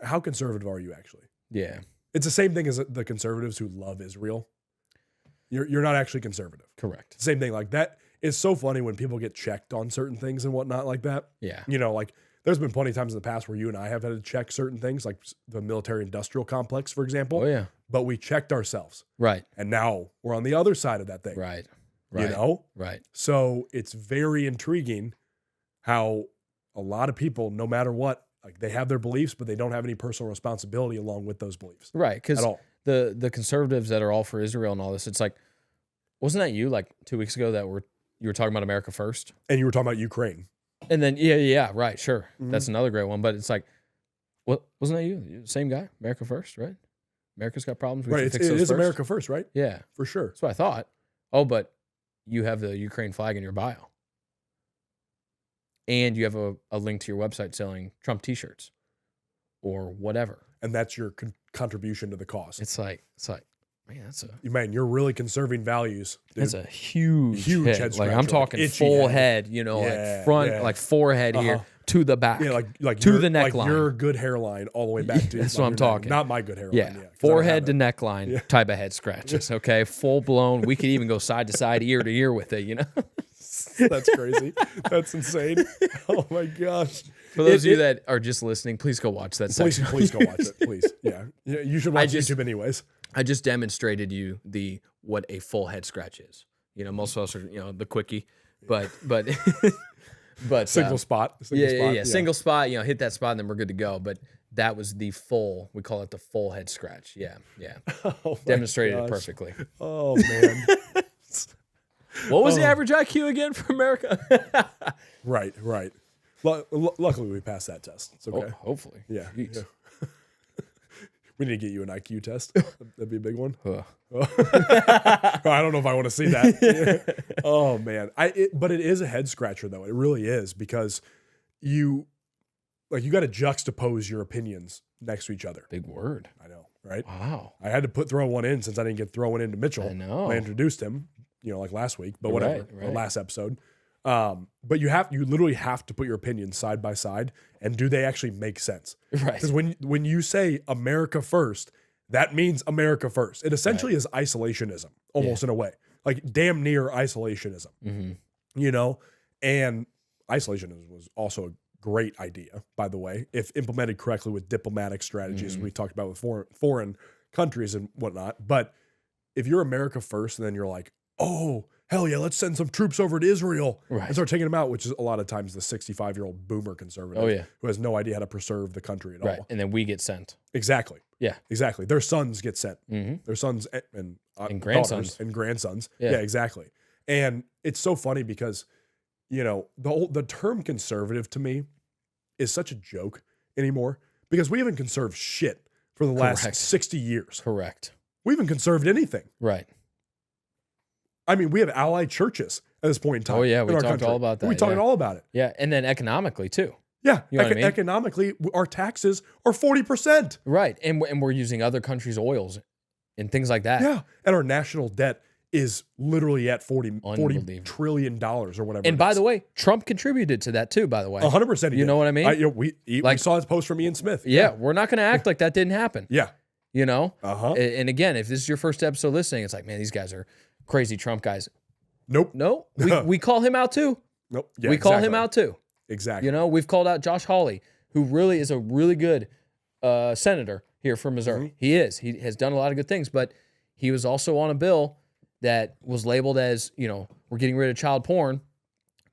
how conservative are you actually? Yeah. It's the same thing as the conservatives who love Israel. You're not actually conservative. Correct. Same thing like that. It's so funny when people get checked on certain things and whatnot like that. Yeah. You know, like there's been plenty of times in the past where you and I have had to check certain things, like the military industrial complex, for example. Oh yeah. But we checked ourselves. Right. And now we're on the other side of that thing. Right. You know? Right. So it's very intriguing how a lot of people, no matter what, like they have their beliefs, but they don't have any personal responsibility along with those beliefs. Right. Because the conservatives that are all for Israel and all this, it's like, wasn't that you like 2 weeks ago that you were talking about America first? And you were talking about Ukraine. And then, yeah, right, sure. Mm-hmm. That's another great one. But it's like, what wasn't that you? Same guy, America first, right? America's got problems. Right, it is America first, right? Yeah. For sure. That's what I thought. Oh, but you have the Ukraine flag in your bio. And you have a link to your website selling Trump t-shirts or whatever. And that's your contribution to the cause. It's like, man, you're really conserving values, dude. That's a huge head. Like I'm talking like full head, you know, like front, like forehead here to the back. Yeah, like to the neckline. Like your good hairline all the way back to that's what I'm talking. Not my good hairline. Yeah. Forehead to neckline type of head scratches. Okay. Full blown. We could even go side to side, ear to ear with it, you know? That's crazy. That's insane. Oh my gosh. For those of you that are just listening, please go watch that section. Please go watch it. Please. Yeah. You should watch YouTube anyways. I just demonstrated you what a full head scratch is. Most of us are, the quickie, but Single spot. Single spot, hit that spot and then we're good to go. But that was we call it the full head scratch. Yeah. Oh, demonstrated it perfectly. Oh, man. What was the average IQ again for America? Right. Luckily, we passed that test. It's okay. Oh, hopefully. Yeah. We need to get you an IQ test. That'd be a big one. I don't know if I want to see that. Oh, man. But it is a head scratcher, though. It really is, because you got to juxtapose your opinions next to each other. Big word. I know, right? Wow. I had to throw one in since I didn't get thrown into Mitchell. I know. I introduced him, like last week, but whatever, right. or last episode. But you literally have to put your opinions side by side, and do they actually make sense? Right. Because when you say America first, that means America first. It essentially is isolationism, almost in a way, like damn near isolationism. Mm-hmm. And isolationism was also a great idea, by the way, if implemented correctly with diplomatic strategies we talked about with foreign countries and whatnot. But if you're America first, and then you're like, oh, hell yeah, let's send some troops over to Israel and start taking them out, which is a lot of times the 65-year-old boomer conservative who has no idea how to preserve the country at all. And then we get sent. Exactly. Yeah. Exactly. Their sons get sent. Mm-hmm. Their sons and grandsons. And grandsons. Yeah. Exactly. And it's so funny because, the term conservative to me is such a joke anymore, because we haven't conserved shit for the last 60 years. Correct. We haven't conserved anything. Right. I mean, we have allied churches at this point in time. Oh, yeah. We in our talked country. all about that. We talked all about it. Yeah. And then economically, too. Yeah. You know what I mean? Economically, our taxes are 40%. Right. And we're using other countries' oils and things like that. Yeah. And our national debt is literally at $40 trillion or whatever. And by the way, Trump contributed to that too, by the way. 100%. You know what I mean? We saw his post from Ian Smith. Yeah. We're not going to act like that didn't happen. Yeah. Uh-huh. And again, if this is your first episode listening, it's like, man, these guys are crazy Trump guys. Nope. No, we call him out too. Nope. Yeah, we call him out too. Exactly. We've called out Josh Hawley, who really is a really good senator here from Missouri. Mm-hmm. He is. He has done a lot of good things, but he was also on a bill that was labeled as, we're getting rid of child porn.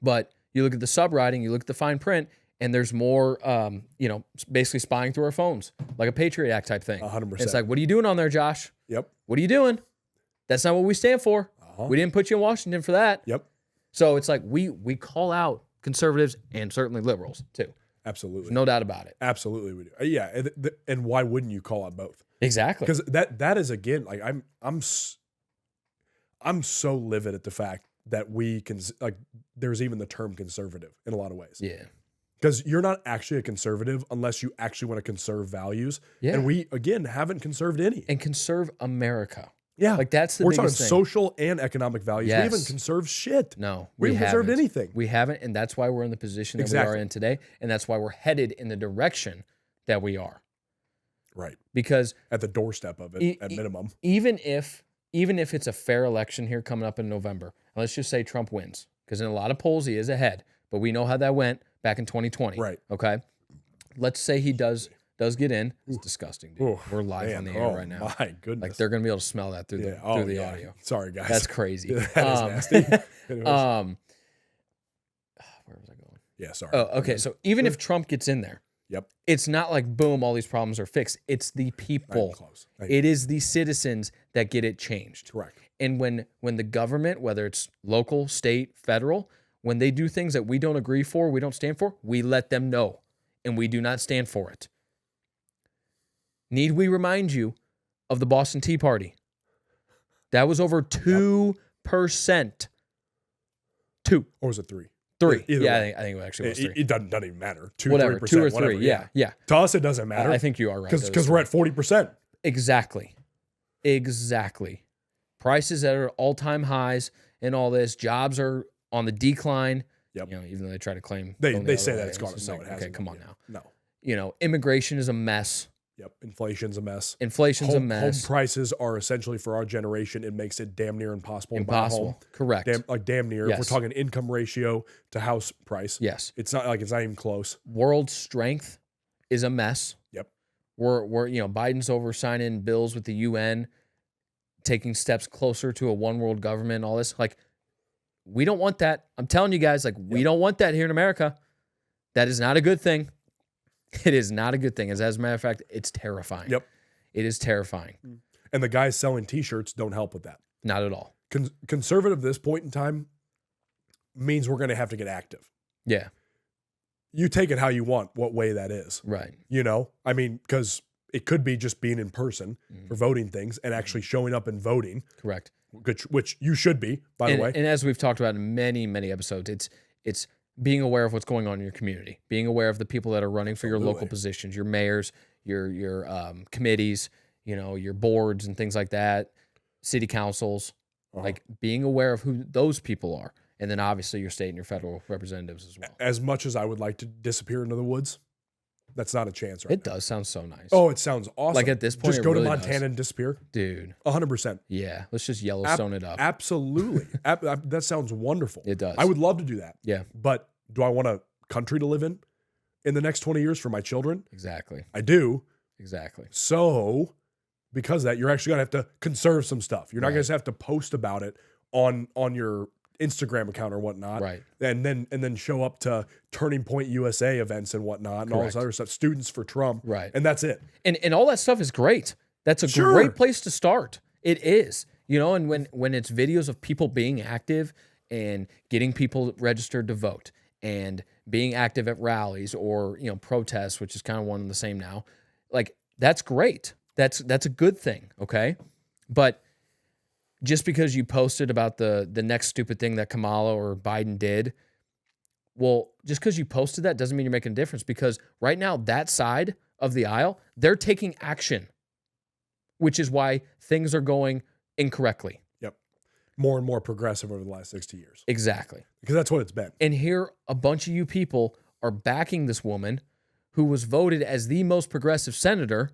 But you look at the subwriting, you look at the fine print, and there's more, basically spying through our phones, like a Patriot Act type thing. 100%. It's like, what are you doing on there, Josh? Yep. What are you doing? That's not what we stand for. We didn't put you in Washington for that. Yep. So it's like we call out conservatives and certainly liberals too. Absolutely. There's no doubt about it. Absolutely we do. Yeah, and why wouldn't you call out both? Exactly. Because that is, again, like I'm so livid at the fact that we can, like, there's even the term conservative in a lot of ways. Yeah. Because you're not actually a conservative unless you actually want to conserve values. Yeah. And we, again, haven't conserved any. And conserve America. Yeah. Like that's the We're biggest talking thing. social and economic values. Yes. We haven't conserved shit. No, we haven't conserved anything. We haven't, and that's why we're in the position that we are in today, and that's why we're headed in the direction that we are. Right. Because at the doorstep of it, at minimum. Even if it's a fair election here coming up in November, let's just say Trump wins, because in a lot of polls he is ahead, but we know how that went back in 2020. Right. Okay. Let's say he does get in. It's disgusting, dude. We're live on the air right now. My goodness. Like they're gonna be able to smell that through the audio. Sorry, guys. That's crazy. That is nasty. Where was I going? Yeah, sorry. Oh, okay. So even if Trump gets in there, Yep. it's not like boom, all these problems are fixed. It's the people. It is the citizens that get it changed. Correct. And when the government, whether it's local, state, federal, when they do things that we don't agree for, we don't stand for, we let them know, and we do not stand for it. Need we remind you of the Boston Tea Party? That was over 2%. 2. Or was it 3? 3. Either yeah, way. I think it actually was 3. It doesn't even matter. 2, Whatever, 3%, 2 or 3. whatever, Yeah. To us, it doesn't matter. I think you are right. Because we're at 40%. Exactly. Prices that are all-time highs and all this. Jobs are on the decline. Yep. Even though they try to claim They say that it's gone. No, it hasn't. Okay, come on now. No. Immigration is a mess. Yep. Inflation's a mess. Inflation's a mess. Home prices are essentially, for our generation, it makes it damn near impossible to buy a home. Correct. Damn near. Yes. If we're talking income ratio to house price. Yes. It's not even close. World strength is a mess. Yep. We're Biden's over signing bills with the UN, taking steps closer to a one world government, all this. Like, we don't want that. I'm telling you guys, like, we don't want that here in America. That is not a good thing. It is not a good thing. As a matter of fact, it's terrifying. Yep. It is terrifying. And the guys selling T-shirts don't help with that. Not at all. Conservative at this point in time means we're going to have to get active. Yeah. You take it how you want, what way that is. Right. I mean, because it could be just being in person for voting things and actually showing up and voting. Correct. Which you should be, by the way. And as we've talked about in many, many episodes, it's being aware of what's going on in your community, being aware of the people that are running for your local positions, your mayors, your committees, your boards and things like that, city councils, like being aware of who those people are. And then obviously your state and your federal representatives as well. As much as I would like to disappear into the woods, that's not a chance right now. It does sound so nice. Oh, it sounds awesome. Like at this point, just go really to Montana does. and disappear. Dude. 100%. Yeah. Let's just Yellowstone it up. Absolutely. That sounds wonderful. It does. I would love to do that. Yeah. But do I want a country to live in the next 20 years for my children? Exactly. I do. Exactly. So because of that, you're actually going to have to conserve some stuff. You're not going to have to post about it on your Instagram account or whatnot. Right. And then show up to Turning Point USA events and whatnot and all this other stuff. Students for Trump. Right. And that's it. And all that stuff is great. That's a great place to start. It is. And when it's videos of people being active and getting people registered to vote and being active at rallies or, protests, which is kind of one and the same now, like, that's great. That's a good thing. Okay. But just because you posted about the next stupid thing that Kamala or Biden did, well, just because you posted that doesn't mean you're making a difference, because right now that side of the aisle, they're taking action, which is why things are going incorrectly. Yep. More and more progressive over the last 60 years. Exactly. Because that's what it's been. And here, a bunch of you people are backing this woman who was voted as the most progressive senator,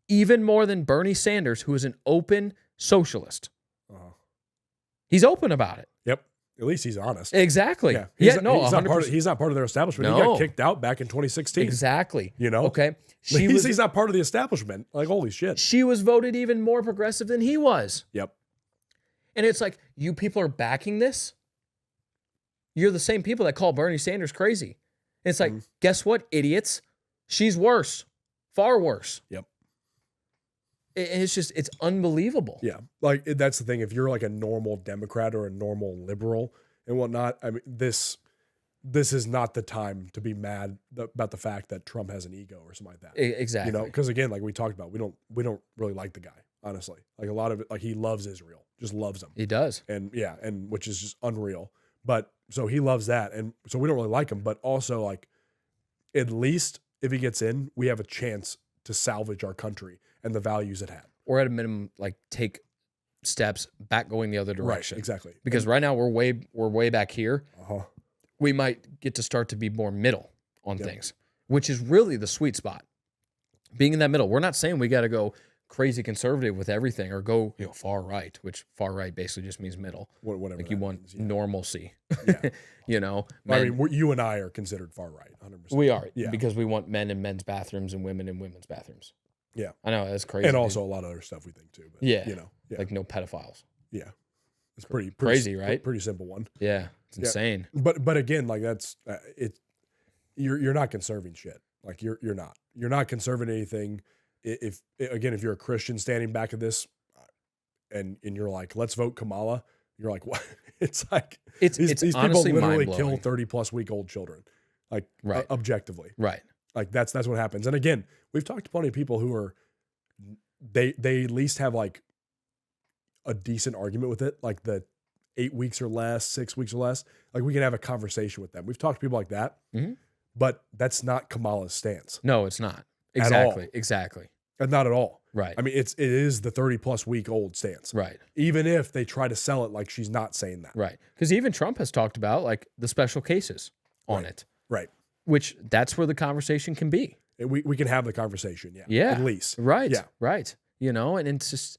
even more than Bernie Sanders, who is an open socialist. He's open about it. Yep. At least he's honest. Exactly. Yeah. He's not part of their establishment. No. He got kicked out back in 2016. Exactly. Okay. He's not part of the establishment. Like, holy shit. She was voted even more progressive than he was. Yep. And it's like, you people are backing this? You're the same people that call Bernie Sanders crazy. And it's like, guess what, idiots? She's worse. Far worse. Yep. It's unbelievable. Yeah. Like, that's the thing. If you're like a normal Democrat or a normal liberal and whatnot, I mean, this is not the time to be mad about the fact that Trump has an ego or something like that. Exactly. Because again, like we talked about, we don't really like the guy, honestly. Like a lot of it, like he loves Israel, just loves them. He does. And which is just unreal. But so he loves that. And so we don't really like him, but also like, at least if he gets in, we have a chance to salvage our country and the values it had. Or at a minimum, like, take steps back going the other direction. Right, exactly. Because right now we're way back here. We might get to start to be more middle on things, which is really the sweet spot. Being in that middle. We're not saying we got to go crazy conservative with everything or go far right, which far right basically just means middle. Whatever. Like you want normalcy. Yeah. I mean, you and I are considered far right, 100%. We are, because we want men in men's bathrooms and women in women's bathrooms. Yeah. I know, that's crazy. And also a lot of other stuff we think too. But, like no pedophiles. Yeah. It's pretty crazy, right? Pretty simple one. Yeah. It's insane. But again, like that's it. You're not conserving shit. Like you're not conserving anything. If you're a Christian standing back of this, and you're like, let's vote Kamala. You're like, what? It's like it's these people literally kill 30+ week old children, like objectively. Right. Like that's what happens. And again, we've talked to plenty of people who are they at least have like a decent argument with it, like the 8 weeks or less, 6 weeks or less. Like we can have a conversation with them. We've talked to people like that, but that's not Kamala's stance. No, it's not. Exactly. And not at all. Right. I mean, it is the 30+ week old stance. Right. Even if they try to sell it like she's not saying that. Right. Because even Trump has talked about like the special cases on it. Right. Which that's where the conversation can be. we can have the conversation. Yeah. Yeah. At least. Right. Yeah. Right. You know, and it's just,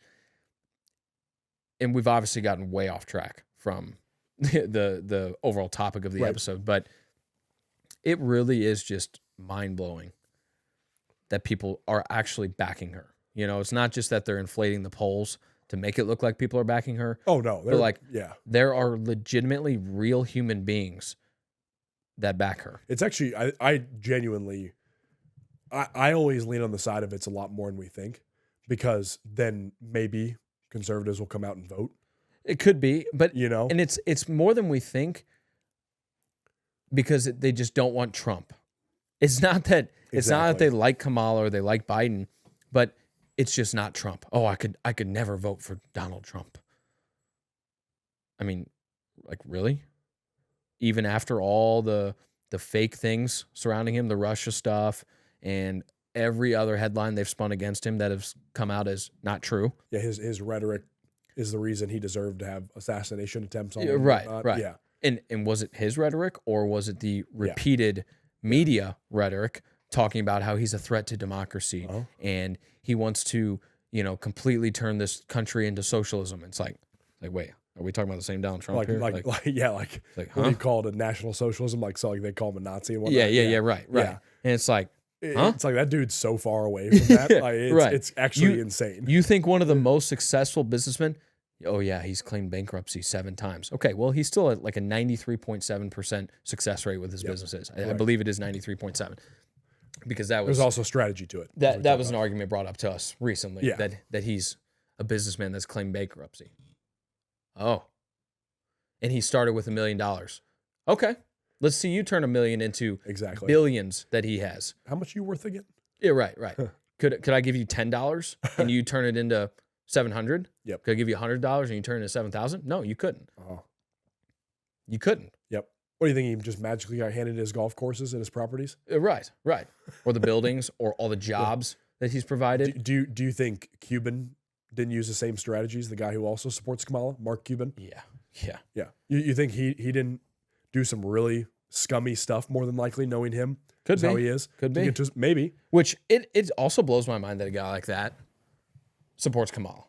and we've obviously gotten way off track from the overall topic of the episode, but it really is just mind blowing that people are actually backing her. You know, it's not just that they're inflating the polls to make it look like people are backing her. Oh no. But like, there are legitimately real human beings that back her. It's actually, I genuinely, I always lean on the side of it's a lot more than we think, because then maybe conservatives will come out and vote. It could be, but you know, and it's more than we think, because they just don't want Trump. It's not that they like Kamala or they like Biden, but it's just not Trump. Oh, I could never vote for Donald Trump. I mean, like, really? Even after all the fake things surrounding him, the Russia stuff, and every other headline they've spun against him that has come out as not true. Yeah, his rhetoric is the reason he deserved to have assassination attempts on him. Right. Yeah. And was it his rhetoric, or was it the repeated media rhetoric talking about how he's a threat to democracy and he wants to, you know, completely turn this country into socialism? It's like, wait, are we talking about the same Donald Trump here? What do you call it, a national socialism? Like, so like they call him a Nazi and whatnot. Yeah, right. Yeah. And it's like, it's like that dude's so far away from that. Like, it's actually insane. You think one of the most successful businessmen, oh yeah, he's claimed bankruptcy 7 times. Okay, well, he's still at like a 93.7% success rate with his businesses. I believe it is 93.7, because there's also strategy to it. That was an argument brought up to us recently, that he's a businessman that's claimed bankruptcy. Oh, and he started with $1 million. Okay, let's see you turn $1 million into billions that he has. How much are you worth again? Yeah, right. Could I give you $10 and you turn it into $700? Yep. Could I give you $100 and you turn it into $7,000? No, you couldn't. You couldn't. Yep. What do you think? He just magically got handed his golf courses and his properties? Right. Or the buildings, or all the jobs that he's provided. Do you think Cuban didn't use the same strategies? The guy who also supports Kamala, Mark Cuban? Yeah. You think he didn't do some really scummy stuff, more than likely, knowing him? Could be. How he is? Could be. Maybe. Which it also blows my mind that a guy like that supports Kamala.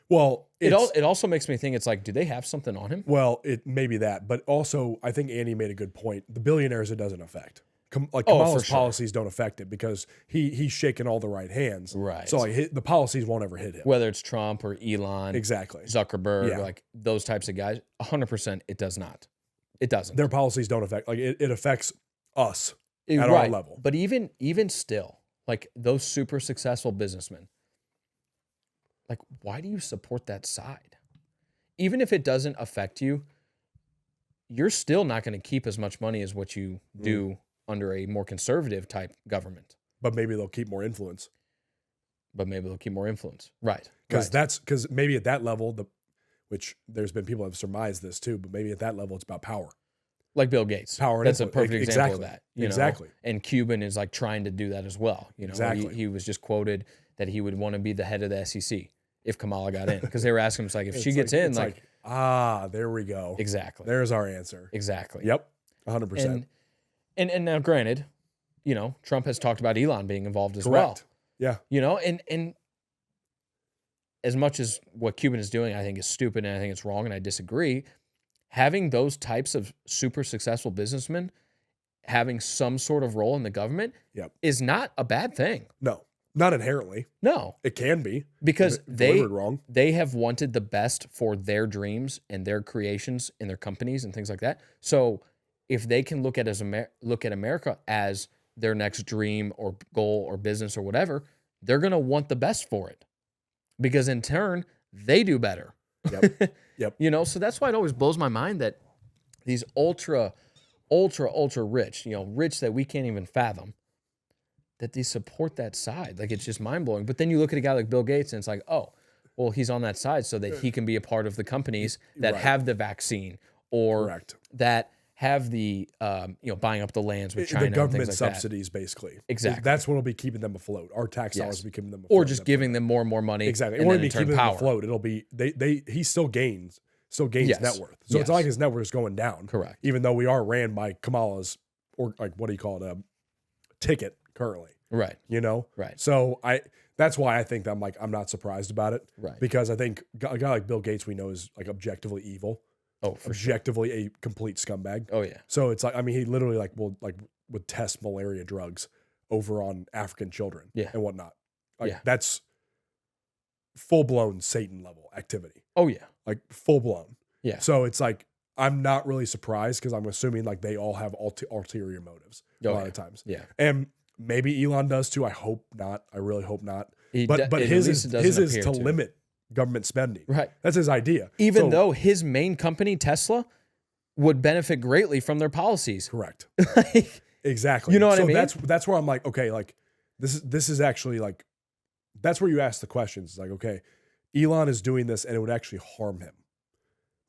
Well, it also makes me think, it's like, do they have something on him? Well, it may be that, but also I think Andy made a good point. The billionaires, it doesn't affect. Kamala's policies don't affect it, because he's shaking all the right hands. Right. So like the policies won't ever hit him. Whether it's Trump or Elon, Zuckerberg, like those types of guys, 100% it does not. It doesn't. Their policies don't affect. Like it affects us at our level. But even still, like those super successful businessmen, like, why do you support that side? Even if it doesn't affect you, you're still not going to keep as much money as what you do under a more conservative type government. But maybe they'll keep more influence. Right. Because maybe at that level, which there's been people that have surmised this too, but maybe at that level it's about power. Like Bill Gates. Power. That's a perfect example of that. You know? And Cuban is like trying to do that as well. You know, he was just quoted that he would want to be the head of the SEC if Kamala got in, because they were asking him, it's like, if she gets in, there we go. Exactly. There's our answer. Exactly. Yep. 100%. And now, granted, you know, Trump has talked about Elon being involved as well. Yeah. You know, and as much as what Cuban is doing, I think is stupid and I think it's wrong and I disagree, having those types of super successful businessmen having some sort of role in the government is not a bad thing. No, not inherently. No. It can be. Because they have wanted the best for their dreams and their creations and their companies and things like that. So if they can look at America as their next dream or goal or business or whatever, they're going to want the best for it, because in turn they do better. Yep. You know, so that's why it always blows my mind that these ultra rich, you know, rich that we can't even fathom, that they support that side. Like, it's just mind blowing. But then you look at a guy like Bill Gates and it's like, oh, well, he's on that side so that he can be a part of the companies that have the vaccine or that have the, buying up the lands with China. The government and things like subsidies, basically. Exactly. That's what will be keeping them afloat. Our tax dollars will be keeping them afloat. Or just giving them more and more money. Exactly. It won't be keeping them afloat. It'll be, he still gains net worth. So it's not like his net worth is going down. Correct. Even though we are ran by Kamala's, or like, what do you call it, ticket currently. Right. you know? Right. So that's why I think I'm not surprised about it. Right. Because I think a guy like Bill Gates, we know, is like objectively evil, Oh, for sure. objectively a complete scumbag. Oh yeah. So it's like, I mean, he literally would test malaria drugs over on African children and whatnot. Like that's full blown Satan level activity. Oh yeah. Like full blown. Yeah. So it's like, I'm not really surprised because I'm assuming like they all have ulterior motives a lot of times. Yeah. And maybe Elon does too. I hope not. I really hope not. But at his least it is doesn't appear to limit government spending. Right. That's his idea. Even though his main company, Tesla, would benefit greatly from their policies. Correct. Like, Exactly. You know what I mean? That's where I'm like, okay, like this is actually like, that's where you ask the questions. It's like, okay, Elon is doing this and it would actually harm him,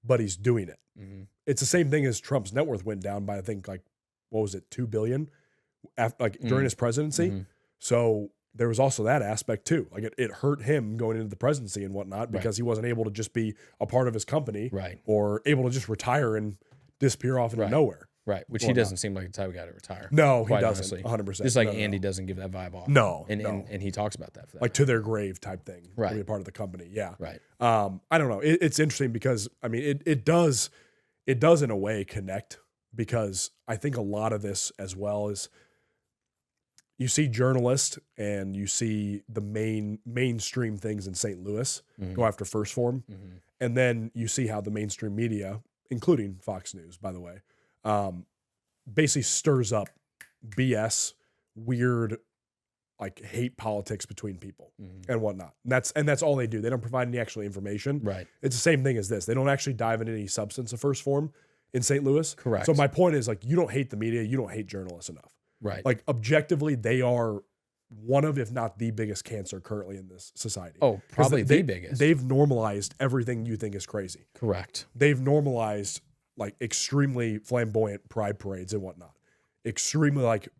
but he's doing it. mm-hmm. It's the same thing as Trump's net worth went down by, I think, like, what was it, 2 billion during his presidency. Mm-hmm. So there was also that aspect too. Like it hurt him going into the presidency and whatnot because he wasn't able to just be a part of his company or able to just retire and disappear off into nowhere. Right. Which he doesn't seem like the type of guy to retire. No, he doesn't. 100%. Just like Andy doesn't give that vibe off. No. And he talks about that. For that like to their grave type thing. Right. To be a part of the company. Yeah. Right. I don't know. It's interesting because, I mean, it does in a way connect, because I think a lot of this as well is, you see journalists and you see the mainstream things in St. Louis go after Phorm. And then you see how the mainstream media, including Fox News, by the way, basically stirs up BS, weird, like hate politics between people and whatnot. And that's all they do. They don't provide any actual information. Right. It's the same thing as this. They don't actually dive into any substance of Phorm in St. Louis. Correct. So my point is, like, you don't hate the media, you don't hate journalists enough. Right. Like objectively, they are one of, if not the biggest cancer currently in this society. Oh, probably the biggest. They've normalized everything you think is crazy. Correct. They've normalized like extremely flamboyant pride parades and whatnot, extremely like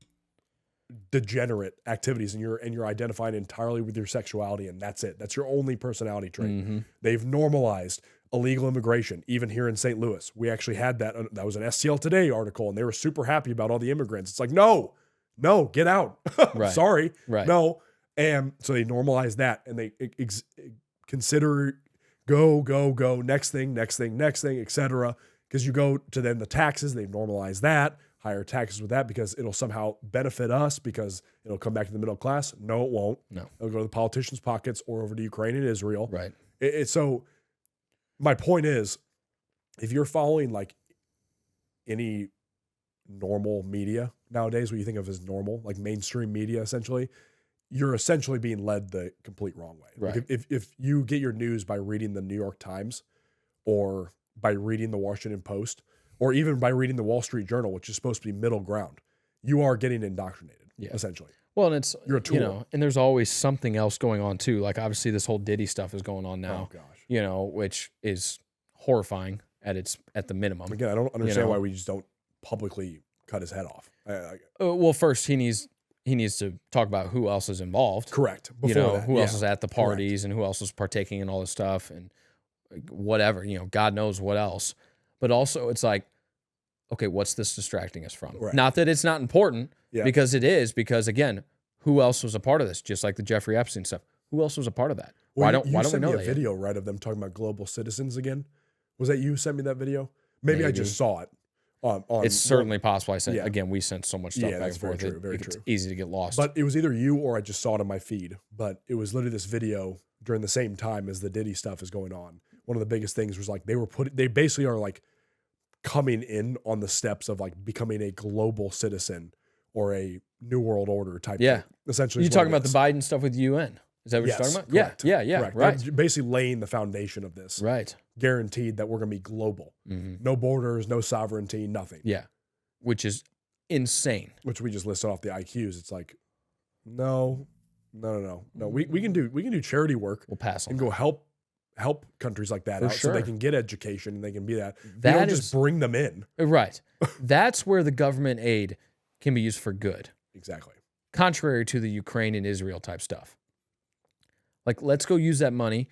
degenerate activities, and you're identifying entirely with your sexuality, and that's it. That's your only personality trait. They've normalized illegal immigration, even here in St. Louis. We actually had that. That was an STL Today article, and they were super happy about all the immigrants. It's like, no, get out. Right. Sorry. Right. No. And so they normalize that, and they consider go, next thing, et cetera. Because you go to then the taxes, they've normalized that, higher taxes with that because it'll somehow benefit us because it'll come back to the middle class. No, it won't. No. It'll go to the politicians' pockets or over to Ukraine and Israel. Right. So my point is, if you're following like any normal media nowadays, what you think of as normal, like mainstream media, essentially, you're essentially being led the complete wrong way. Right. Like if you get your news by reading the New York Times or by reading the Washington Post or even by reading the Wall Street Journal, which is supposed to be middle ground, you are getting indoctrinated, essentially. Well, and it's, you're a tool. You know, and there's always something else going on too. Like obviously this whole Diddy stuff is going on now, you know, which is horrifying at the minimum. Again, I don't understand why we just don't publicly cut his head off. Well, first he needs to talk about who else is involved. Correct. Before who else is at the parties and who else is partaking in all this stuff and whatever, God knows what else. But also it's like, okay, what's this distracting us from? Right. Not that it's not important, because it is, because again, who else was a part of this? Just like the Jeffrey Epstein stuff. Who else was a part of that? Well, why don't we know that? You sent me a video, right, of them talking about global citizens again. Was that you who sent me that video? Maybe. I just saw it. It's certainly possible. Again, we sent so much stuff back and forth. Very true. It's easy to get lost. But it was either you or I just saw it on my feed. But it was literally this video during the same time as the Diddy stuff is going on. One of the biggest things was like they basically are like coming in on the steps of like becoming a global citizen or a New World Order type thing. Essentially. You're talking about the Biden stuff with the UN. Is that what you're talking about? Correct. Yeah. Correct. Right. They're basically laying the foundation of this. Right. Guaranteed that we're going to be global. No borders, no sovereignty, nothing. Yeah. Which is insane. Which we just listed off the IQs. It's like, no. We can do charity work. We'll pass on and go help countries like that so they can get education and they can be that. We don't just bring them in. Right. That's where the government aid can be used for good. Exactly. Contrary to the Ukraine and Israel type stuff. Like, let's go use that money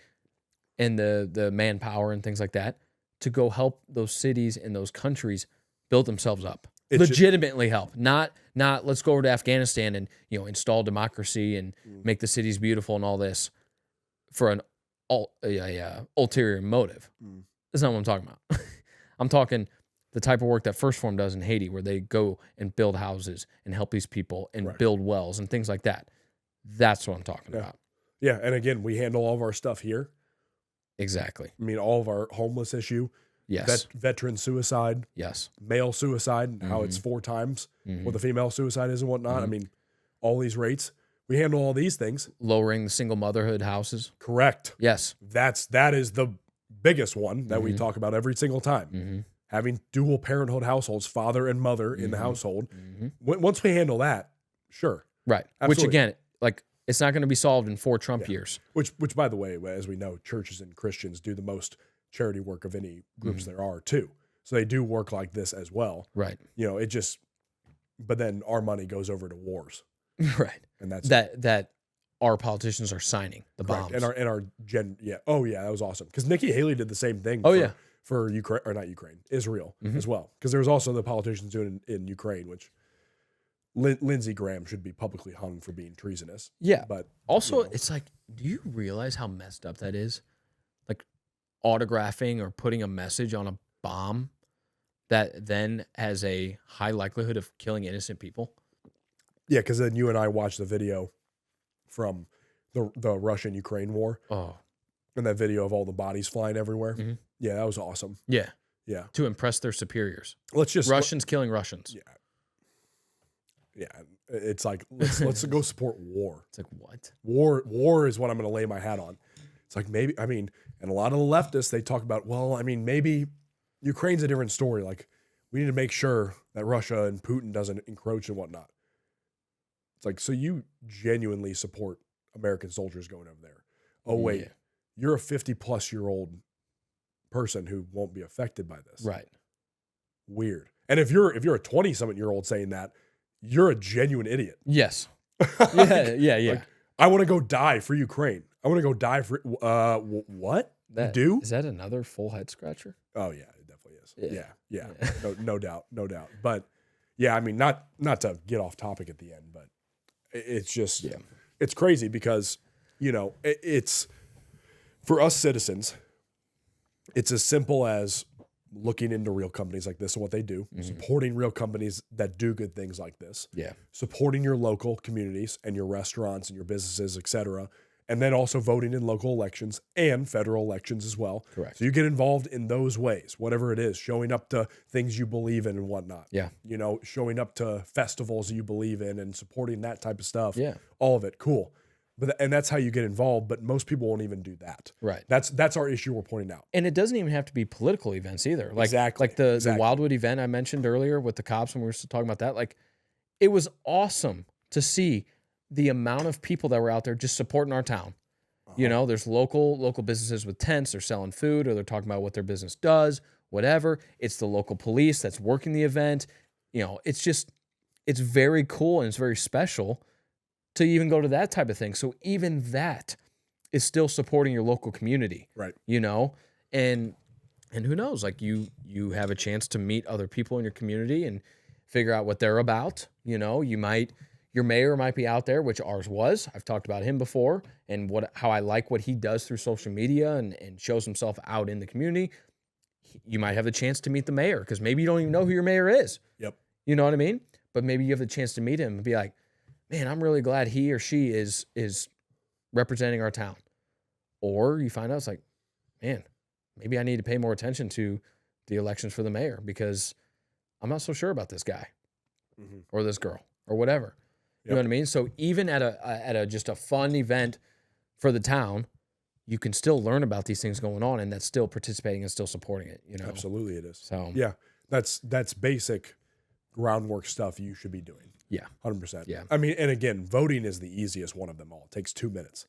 and the manpower and things like that to go help those cities and those countries build themselves up. legitimately help. Not let's go over to Afghanistan and install democracy and make the cities beautiful and all this for an ulterior motive. That's not what I'm talking about. I'm talking the type of work that Phorm does in Haiti, where they go and build houses and help these people and build wells and things like that. That's what I'm talking about. Yeah, and again, we handle all of our stuff here. Exactly. I mean, all of our homeless issue. Yes. Veteran suicide. Yes. Male suicide, how it's 4 times what the female suicide is and whatnot. I mean, all these rates. We handle all these things. Lowering the single motherhood houses. Correct. Yes. That is the biggest one that we talk about every single time. Having dual parenthood households, father and mother in the household. Once we handle that, sure. Right. Absolutely. Which again, like, it's not going to be solved in 4 Trump years. Which, by the way, as we know, churches and Christians do the most charity work of any groups there are too. So they do work like this as well. Right. But then our money goes over to wars. Right. And that's that our politicians are signing the bombs. And our Oh yeah, that was awesome. Because Nikki Haley did the same thing. For Ukraine, or not Ukraine, Israel as well. Because there was also the politicians doing it in Ukraine, which Lindsey Graham should be publicly hung for being treasonous. Yeah. But also, it's like, do you realize how messed up that is? Like, autographing or putting a message on a bomb that then has a high likelihood of killing innocent people. Yeah, because then you and I watched the video from the Russian-Ukraine war. Oh. And that video of all the bodies flying everywhere. Yeah, that was awesome. Yeah. Yeah. To impress their superiors. Russians killing Russians. Yeah. Yeah. It's like, let's go support war. It's like, what? War is what I'm going to lay my hat on. It's like, maybe, I mean, and a lot of the leftists, they talk about, well, I mean, maybe Ukraine's a different story. Like, we need to make sure that Russia and Putin doesn't encroach and whatnot. It's like, so you genuinely support American soldiers going over there. Oh, wait, you're a 50-plus-year-old person who won't be affected by this. Right. Weird. And if you're a 20-something-year-old saying that, you're a genuine idiot. Yes. Yeah. Like, I want to go die for Ukraine. I want to go die for what? You do? Is that another full head scratcher? Oh yeah, it definitely is. Yeah. No doubt. But yeah, I mean, not to get off topic at the end, but it's just it's crazy because it's for us citizens. It's as simple as looking into real companies like this and what they do, supporting real companies that do good things like this, supporting your local communities and your restaurants and your businesses, et cetera, and then also voting in local elections and federal elections as well. Correct. So you get involved in those ways, whatever it is, showing up to things you believe in and whatnot. Yeah. Showing up to festivals you believe in and supporting that type of stuff. Yeah. All of it. Cool. And that's how you get involved, but most people won't even do that. Right. That's our issue we're pointing out. And it doesn't even have to be political events either. Like, exactly. Like the Wildwood event I mentioned earlier with the cops when we were talking about that. Like, it was awesome to see the amount of people that were out there just supporting our town. There's local businesses with tents. They're selling food or they're talking about what their business does, whatever. It's the local police that's working the event. It's very cool and it's very special to even go to that type of thing. So even that is still supporting your local community. Right. And who knows, like you have a chance to meet other people in your community and figure out what they're about. Your mayor might be out there, which ours was. I've talked about him before and how I like what he does through social media and shows himself out in the community. You might have the chance to meet the mayor because maybe you don't even know who your mayor is. Yep. You know what I mean? But maybe you have the chance to meet him and be like, man, I'm really glad he or she is representing our town. Or you find out it's like, man, maybe I need to pay more attention to the elections for the mayor because I'm not so sure about this guy or this girl or whatever. You know what I mean? So even at a just a fun event for the town, you can still learn about these things going on, and that's still participating and still supporting it. Absolutely, it is. So yeah, that's basic groundwork stuff you should be doing. Yeah, 100%. Yeah, I mean, and again, voting is the easiest one of them all. It takes 2 minutes.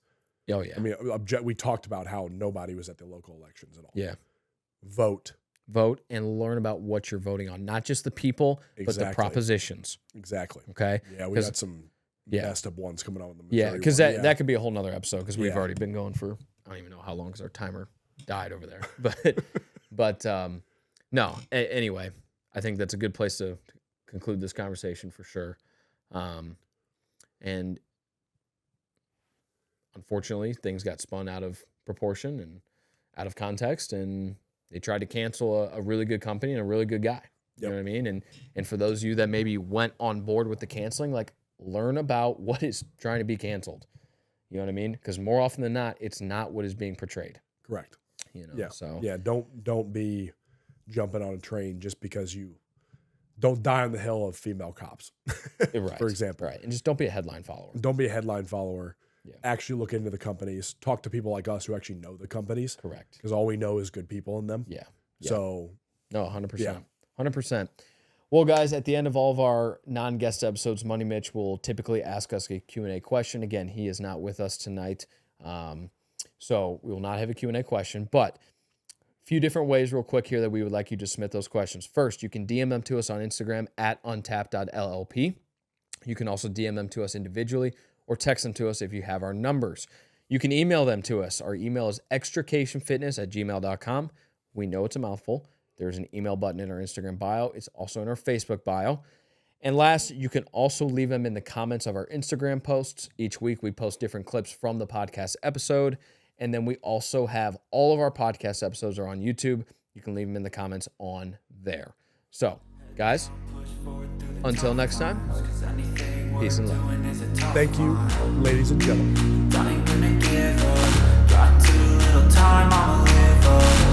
Oh yeah. I mean, we talked about how nobody was at the local elections at all. Yeah. Vote and learn about what you're voting on, not just the people, but the propositions. Exactly. Okay. Yeah, we got some messed up ones coming on. Because that could be a whole nother episode because we've already been going for I don't even know how long because our timer died over there. But no. Anyway, I think that's a good place to conclude this conversation for sure. And unfortunately, things got spun out of proportion and out of context, and they tried to cancel a really good company and a really good guy. You know what I mean? And for those of you that maybe went on board with the canceling, like, learn about what is trying to be canceled. You know what I mean? Because more often than not, it's not what is being portrayed. Correct. You know. So don't be jumping on a train just because you don't die on the hill of female cops. Right. For example. Right. And just don't be a headline follower. Don't be a headline follower. Yeah. Actually look into the companies. Talk to people like us who actually know the companies. Correct. Because all we know is good people in them. Yeah. So no, 100%. Yeah. 100%. Well, guys, at the end of all of our non-guest episodes, Money Mitch will typically ask us a Q&A question. Again, he is not with us tonight, so we will not have a Q&A question, but a few different ways real quick here that we would like you to submit those questions. First, you can DM them to us on Instagram at untap.llp. You can also DM them to us individually or text them to us if you have our numbers. You can email them to us. Our email is extricationfitness@gmail.com. We know it's a mouthful. There's an email button in our Instagram bio. It's also in our Facebook bio. And last, you can also leave them in the comments of our Instagram posts. Each week, we post different clips from the podcast episode. And then we also have all of our podcast episodes are on YouTube. You can leave them in the comments on there. So, guys, until next time, peace and love. thank you, ladies and gentlemen. Got too little time, I'ma live up.